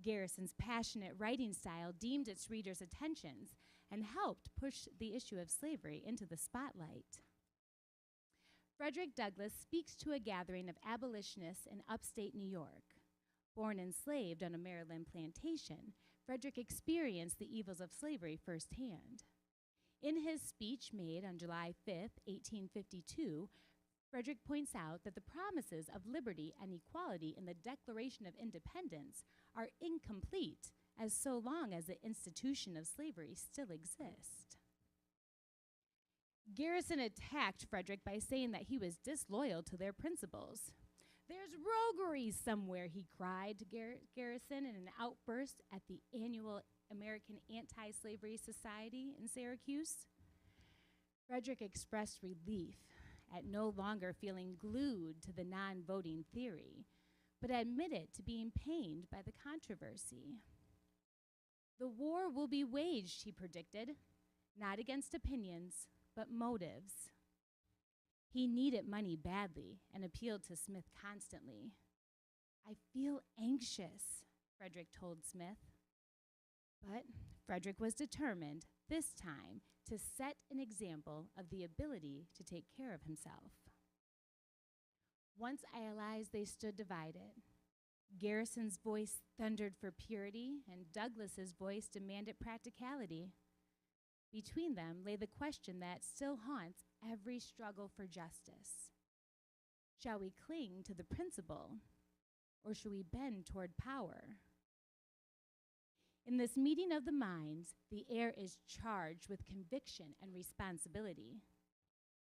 Garrison's passionate writing style deemed its readers' attentions and helped push the issue of slavery into the spotlight. Frederick Douglass speaks to a gathering of abolitionists in upstate New York. Born enslaved on a Maryland plantation, Frederick experienced the evils of slavery firsthand. In his speech made on July 5, 1852, Frederick points out that the promises of liberty and equality in the Declaration of Independence are incomplete as so long as the institution of slavery still exists. Garrison attacked Frederick by saying that he was disloyal to their principles. "There's roguery somewhere," he cried to Garrison in an outburst at the annual American Anti-Slavery Society in Syracuse. Frederick expressed relief at no longer feeling glued to the non-voting theory, but admitted to being pained by the controversy. The war will be waged, he predicted, not against opinions, but motives. He needed money badly and appealed to Smith constantly. "I feel anxious," Frederick told Smith. But Frederick was determined, this time, to set an example of the ability to take care of himself. Once allies, they stood divided. Garrison's voice thundered for purity, and Douglass's voice demanded practicality. Between them lay the question that still haunts every struggle for justice. Shall we cling to the principle, or shall we bend toward power? In this meeting of the minds, the air is charged with conviction and responsibility.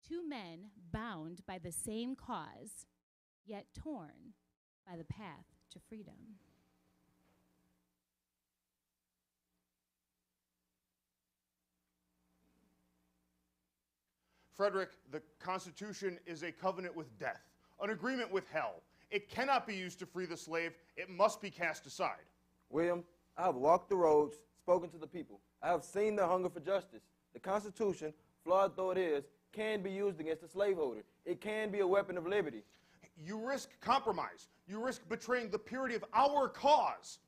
Two men bound by the same cause, yet torn by the path to freedom. Frederick, the Constitution is a covenant with death, an agreement with hell. It cannot be used to free the slave. It must be cast aside. William, I have walked the roads, spoken to the people. I have seen their hunger for justice. The Constitution, flawed though it is, can be used against the slaveholder. It can be a weapon of liberty. You risk compromise. You risk betraying the purity of our cause.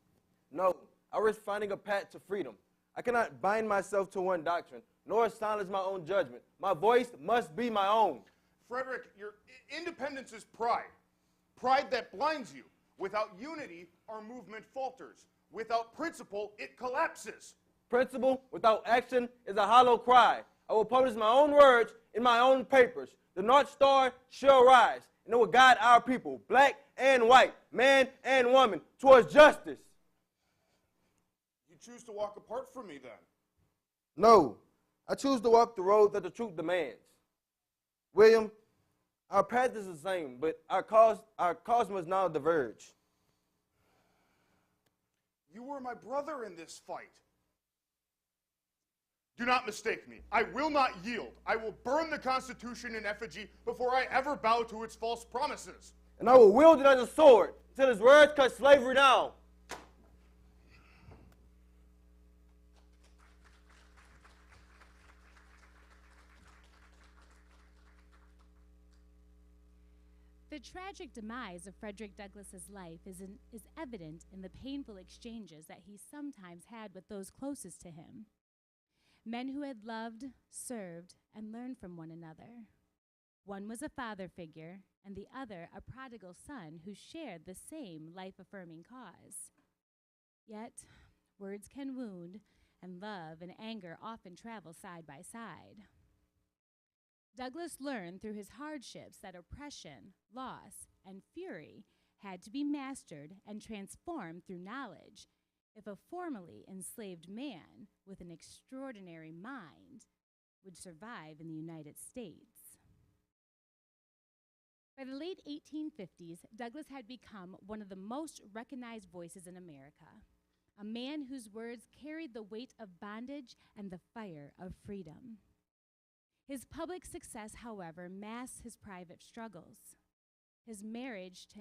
No, I risk finding a path to freedom. I cannot bind myself to one doctrine, nor silence my own judgment. My voice must be my own. Frederick, your independence is pride. Pride that blinds you. Without unity, our movement falters. Without principle, it collapses. Principle without action is a hollow cry. I will publish my own words in my own papers. The North Star shall rise, and it will guide our people, black and white, man and woman, towards justice. You choose to walk apart from me then? No, I choose to walk the road that the truth demands. William, our path is the same, but our cause must now diverge. You were my brother in this fight. Do not mistake me. I will not yield. I will burn the Constitution in effigy before I ever bow to its false promises. And I will wield it as a sword until his words cut slavery down. The tragic demise of Frederick Douglass's life is evident in the painful exchanges that he sometimes had with those closest to him. Men who had loved, served, and learned from one another. One was a father figure, and the other a prodigal son who shared the same life-affirming cause. Yet, words can wound, and love and anger often travel side by side. Douglass learned through his hardships that oppression, loss, and fury had to be mastered and transformed through knowledge if a formerly enslaved man with an extraordinary mind would survive in the United States. By the late 1850s, Douglass had become one of the most recognized voices in America, a man whose words carried the weight of bondage and the fire of freedom. His public success, however, masked his private struggles. His marriage to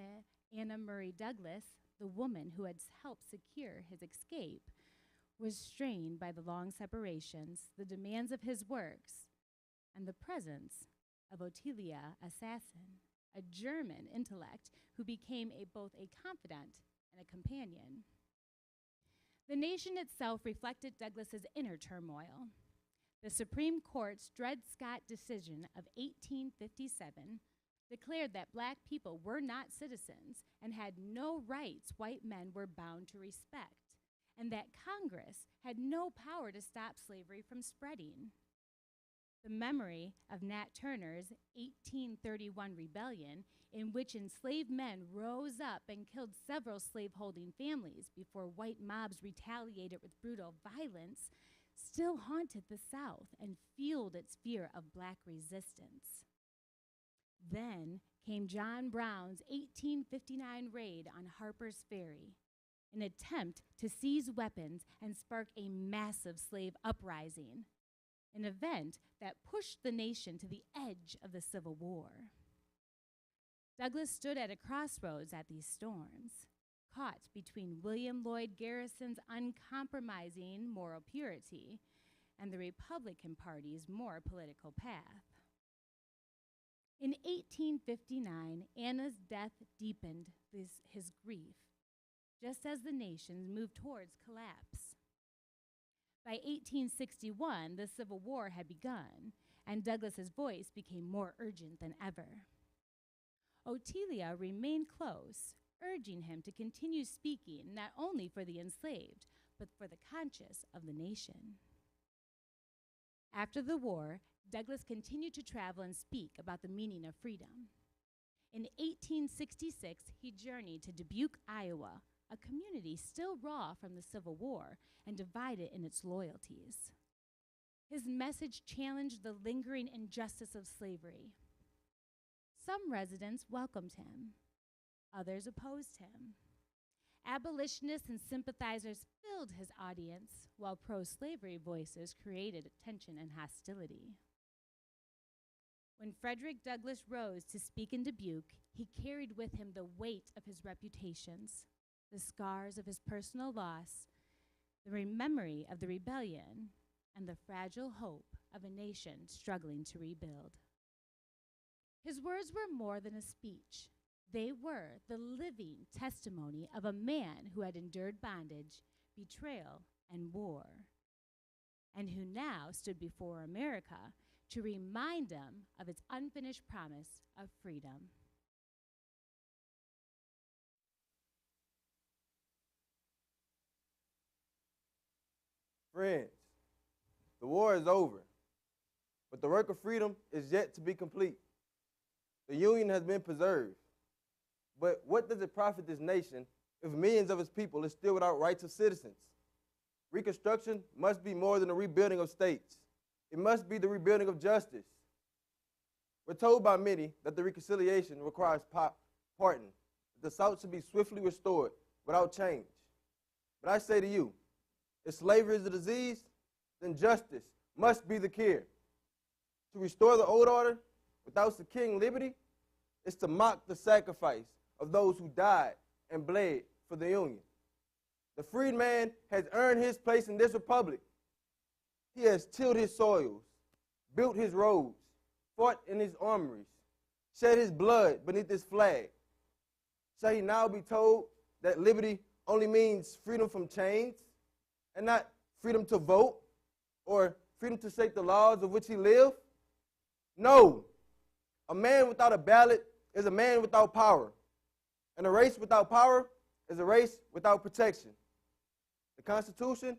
Anna Murray Douglass, the woman who had helped secure his escape, was strained by the long separations, the demands of his works, and the presence of Ottilia Assassin, a German intellect who became both a confidant and a companion. The nation itself reflected Douglass's inner turmoil. The Supreme Court's Dred Scott decision of 1857 declared that black people were not citizens and had no rights white men were bound to respect, and that Congress had no power to stop slavery from spreading. The memory of Nat Turner's 1831 rebellion, in which enslaved men rose up and killed several slaveholding families before white mobs retaliated with brutal violence, still haunted the South and fueled its fear of black resistance. Then came John Brown's 1859 raid on Harper's Ferry, an attempt to seize weapons and spark a massive slave uprising, an event that pushed the nation to the edge of the Civil War. Douglass stood at a crossroads at these storms, caught between William Lloyd Garrison's uncompromising moral purity and the Republican Party's more political path. In 1859, Anna's death deepened his grief, just as the nation moved towards collapse. By 1861, the Civil War had begun, and Douglass's voice became more urgent than ever. Ottilia remained close, urging him to continue speaking not only for the enslaved, but for the conscience of the nation. After the war, Douglass continued to travel and speak about the meaning of freedom. In 1866, he journeyed to Dubuque, Iowa, a community still raw from the Civil War and divided in its loyalties. His message challenged the lingering injustice of slavery. Some residents welcomed him, others opposed him. Abolitionists and sympathizers filled his audience, while pro-slavery voices created tension and hostility. When Frederick Douglass rose to speak in Dubuque, he carried with him the weight of his reputations, the scars of his personal loss, the memory of the rebellion, and the fragile hope of a nation struggling to rebuild. His words were more than a speech. They were the living testimony of a man who had endured bondage, betrayal, and war, and who now stood before America to remind them of its unfinished promise of freedom. Friends, the war is over, but the work of freedom is yet to be complete. The Union has been preserved. But what does it profit this nation if millions of its people are still without rights of citizens? Reconstruction must be more than a rebuilding of states. It must be the rebuilding of justice. We're told by many that the reconciliation requires pardon, that the South should be swiftly restored without change. But I say to you, if slavery is a disease, then justice must be the cure. To restore the old order without securing liberty is to mock the sacrifice of those who died and bled for the Union. The freed man has earned his place in this republic. He has tilled his soils, built his roads, fought in his armories, shed his blood beneath his flag. Shall he now be told that liberty only means freedom from chains and not freedom to vote or freedom to shape the laws of which he lived? No. A man without a ballot is a man without power. And a race without power is a race without protection. The Constitution,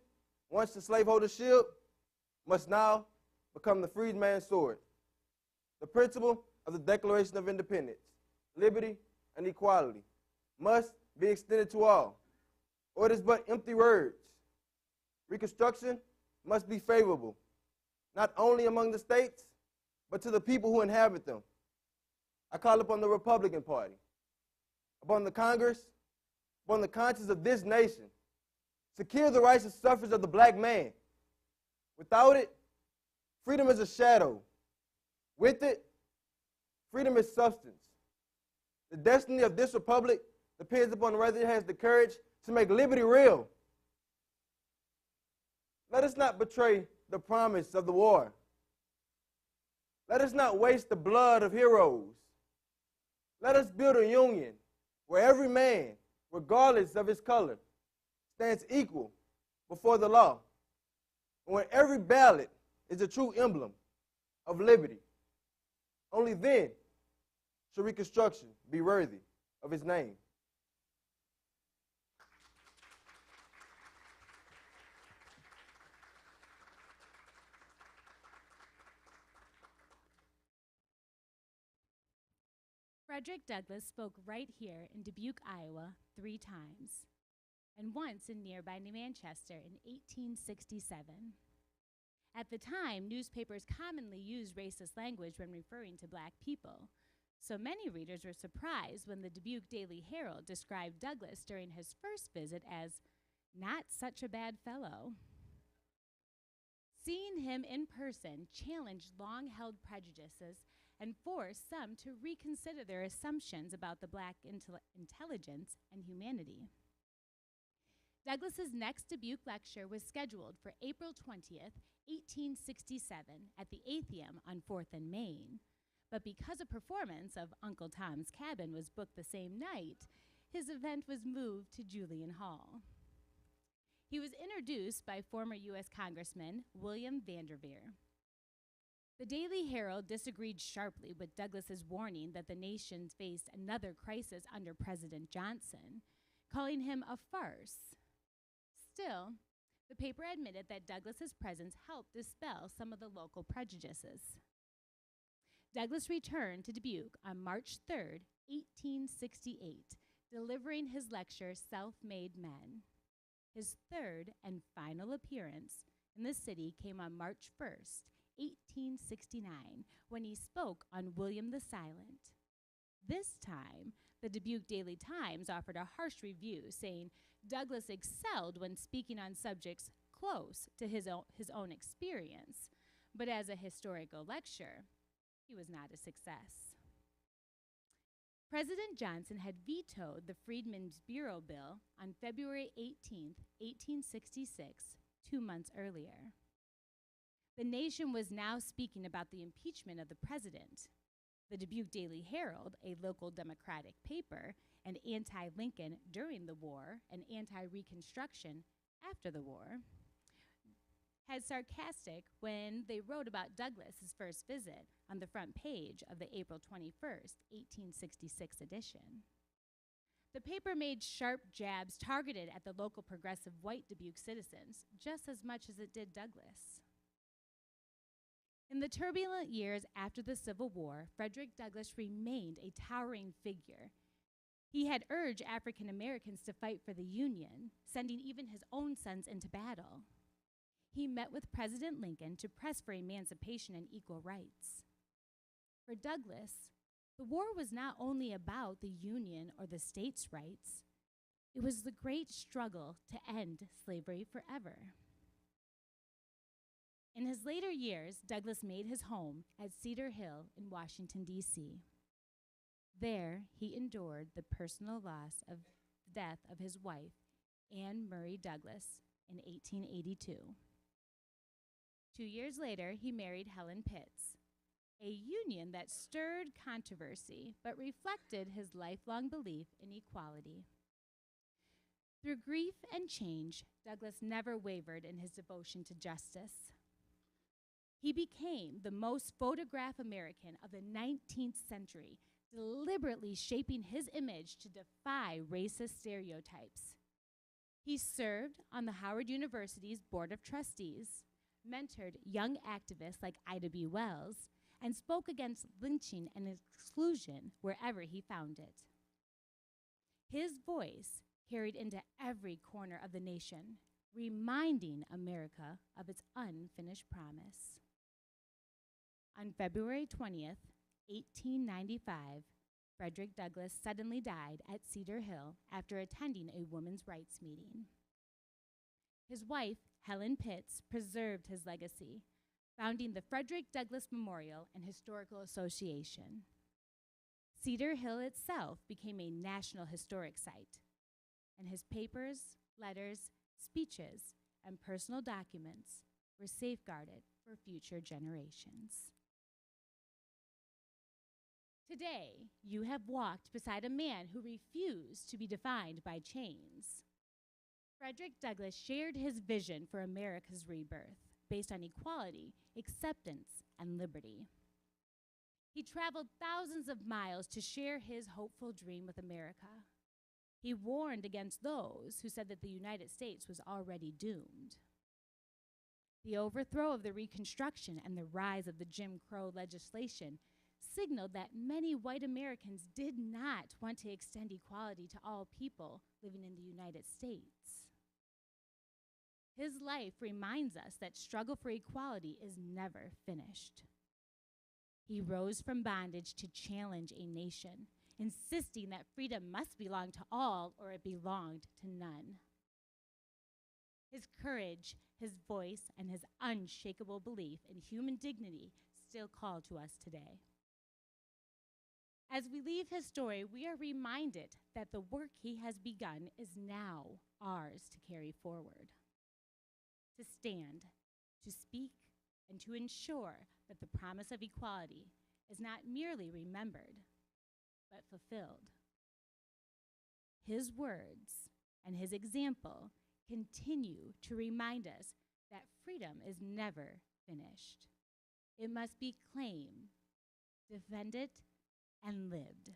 once the slaveholder's shield, must now become the freedman's sword. The principle of the Declaration of Independence, liberty, and equality must be extended to all, or it is but empty words. Reconstruction must be favorable, not only among the states, but to the people who inhabit them. I call upon the Republican Party, upon the Congress, upon the conscience of this nation, secure the rights and suffrage of the black man. Without it, freedom is a shadow. With it, freedom is substance. The destiny of this republic depends upon whether it has the courage to make liberty real. Let us not betray the promise of the war. Let us not waste the blood of heroes. Let us build a union where every man, regardless of his color, stands equal before the law, and where every ballot is a true emblem of liberty. Only then shall Reconstruction be worthy of its name. Frederick Douglass spoke right here in Dubuque, Iowa, 3 times, and once in nearby New Manchester in 1867. At the time, newspapers commonly used racist language when referring to black people, so many readers were surprised when the Dubuque Daily Herald described Douglass during his first visit as not such a bad fellow. Seeing him in person challenged long-held prejudices and forced some to reconsider their assumptions about the black intelligence and humanity. Douglass's next Dubuque lecture was scheduled for April 20th, 1867 at the Atheum on 4th and Main, but because a performance of Uncle Tom's Cabin was booked the same night, his event was moved to Julian Hall. He was introduced by former U.S. Congressman William Vanderveer. The Daily Herald disagreed sharply with Douglass's warning that the nation faced another crisis under President Johnson, calling him a farce. Still, the paper admitted that Douglass's presence helped dispel some of the local prejudices. Douglass returned to Dubuque on March 3, 1868, delivering his lecture, Self-Made Men. His third and final appearance in the city came on March 1st, 1869, when he spoke on William the Silent. This time, the Dubuque Daily Times offered a harsh review, saying Douglass excelled when speaking on subjects close to his own experience, but as a historical lecture, he was not a success. President Johnson had vetoed the Freedmen's Bureau Bill on February 18, 1866, 2 months earlier. The nation was now speaking about the impeachment of the president. The Dubuque Daily Herald, a local Democratic paper, and anti-Lincoln during the war and anti-Reconstruction after the war, had sarcastic when they wrote about Douglass's first visit on the front page of the April 21st, 1866 edition. The paper made sharp jabs targeted at the local progressive white Dubuque citizens just as much as it did Douglass. In the turbulent years after the Civil War, Frederick Douglass remained a towering figure. He had urged African Americans to fight for the Union, sending even his own sons into battle. He met with President Lincoln to press for emancipation and equal rights. For Douglass, the war was not only about the Union or the states' rights, it was the great struggle to end slavery forever. In his later years, Douglass made his home at Cedar Hill in Washington, D.C. There, he endured the personal loss of the death of his wife, Anne Murray Douglass, in 1882. 2 years later, he married Helen Pitts, a union that stirred controversy but reflected his lifelong belief in equality. Through grief and change, Douglass never wavered in his devotion to justice. He became the most photographed American of the 19th century, deliberately shaping his image to defy racist stereotypes. He served on the Howard University's Board of Trustees, mentored young activists like Ida B. Wells, and spoke against lynching and exclusion wherever he found it. His voice carried into every corner of the nation, reminding America of its unfinished promise. On February 20th, 1895, Frederick Douglass suddenly died at Cedar Hill after attending a women's rights meeting. His wife, Helen Pitts, preserved his legacy, founding the Frederick Douglass Memorial and Historical Association. Cedar Hill itself became a National Historic Site, and his papers, letters, speeches, and personal documents were safeguarded for future generations. Today, you have walked beside a man who refused to be defined by chains. Frederick Douglass shared his vision for America's rebirth based on equality, acceptance, and liberty. He traveled thousands of miles to share his hopeful dream with America. He warned against those who said that the United States was already doomed. The overthrow of the Reconstruction and the rise of the Jim Crow legislation signaled that many white Americans did not want to extend equality to all people living in the United States. His life reminds us that struggle for equality is never finished. He rose from bondage to challenge a nation, insisting that freedom must belong to all or it belonged to none. His courage, his voice, and his unshakable belief in human dignity still call to us today. As we leave his story, we are reminded that the work he has begun is now ours to carry forward. To stand, to speak, and to ensure that the promise of equality is not merely remembered, but fulfilled. His words and his example continue to remind us that freedom is never finished. It must be claimed, defended, and lived.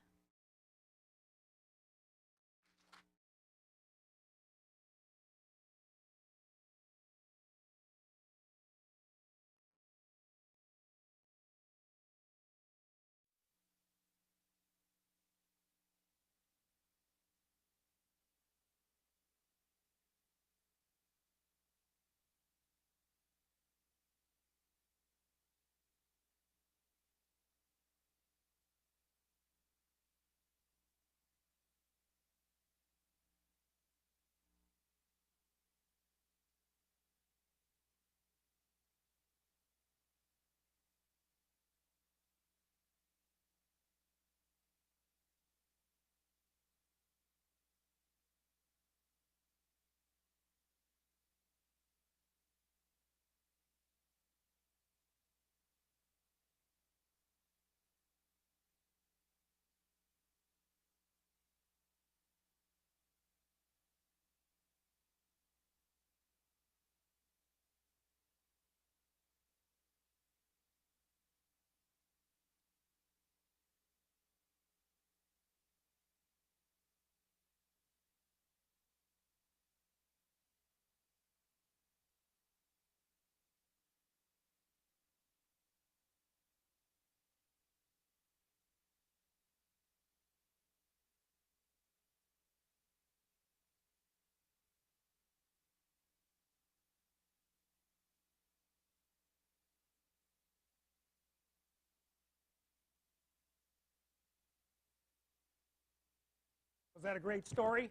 that a great story?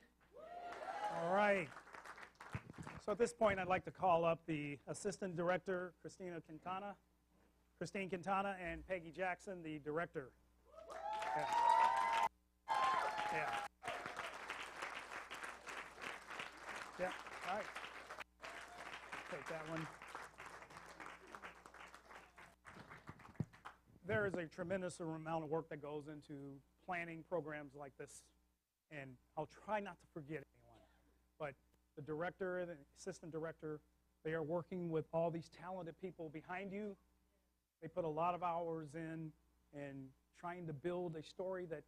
All right. So at this point, I'd like to call up the Assistant Director, Christine Quintana, and Peggy Jackson, the Director. Yeah. Yeah. Yeah, all right. Take that one. There is a tremendous amount of work that goes into planning programs like this, and I'll try not to forget anyone. But the director and the assistant director, they are working with all these talented people behind you. They put a lot of hours in trying to build a story that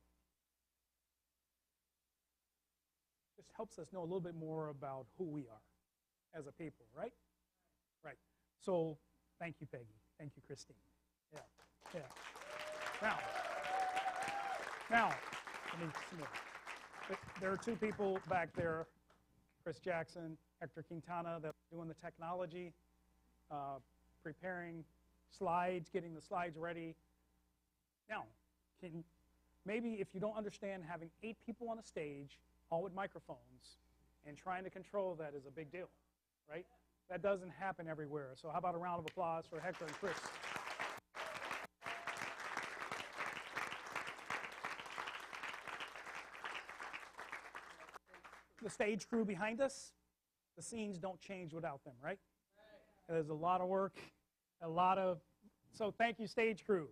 just helps us know a little bit more about who we are as a people, right? Right. So thank you, Peggy. Thank you, Christine. Yeah. Yeah. Now, let me submit. There are two people back there, Chris Jackson, Hector Quintana, that are doing the technology, preparing slides, getting the slides ready. Now, maybe if you don't understand having 8 people on a stage, all with microphones, and trying to control that is a big deal, right? That doesn't happen everywhere. So how about a round of applause for Hector and Chris? The stage crew behind us, the scenes don't change without them, right? There's a lot of work, so thank you, stage crew.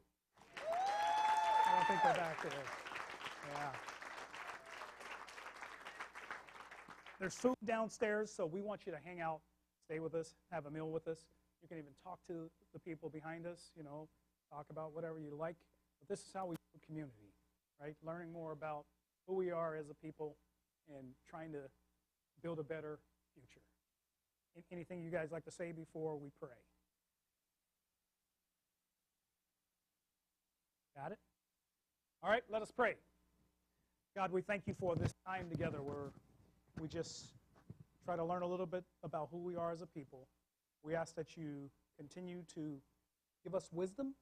I don't think they're back there. Yeah. There's food downstairs, so we want you to hang out, stay with us, have a meal with us. You can even talk to the people behind us, talk about whatever you like. But this is how we build community, right? Learning more about who we are as a people and trying to build a better future. Anything you guys like to say before we pray? Got it? All right, let us pray. God, we thank you for this time together where we just try to learn a little bit about who we are as a people. We ask that you continue to give us wisdom.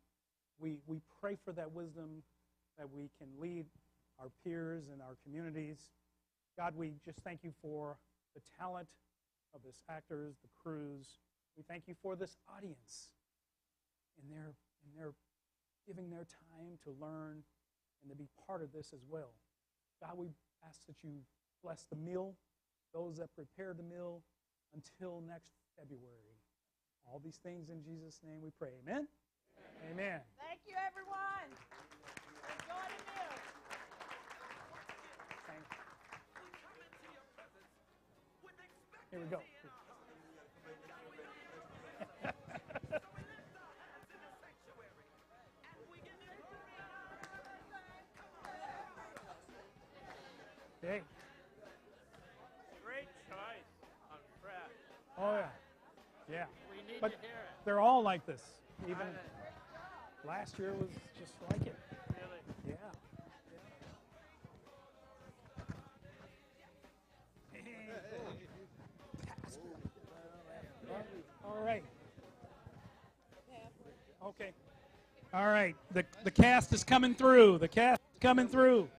We pray for that wisdom that we can lead our peers and our communities. God, we just thank you for the talent of this actors, the crews. We thank you for this audience and their giving their time to learn and to be part of this as well. God, we ask that you bless the meal, those that prepare the meal until next February. All these things in Jesus' name we pray. Amen? Amen. Amen. Thank you, everyone. Enjoy the meal. Thank you. Here we go. Hey. Great choice on Fred. Oh, yeah. Yeah. We need But to hear it. they're all like this. Even last year was just like it. Really? Yeah. All right. Okay. All right. The cast is coming through. The cast is coming through.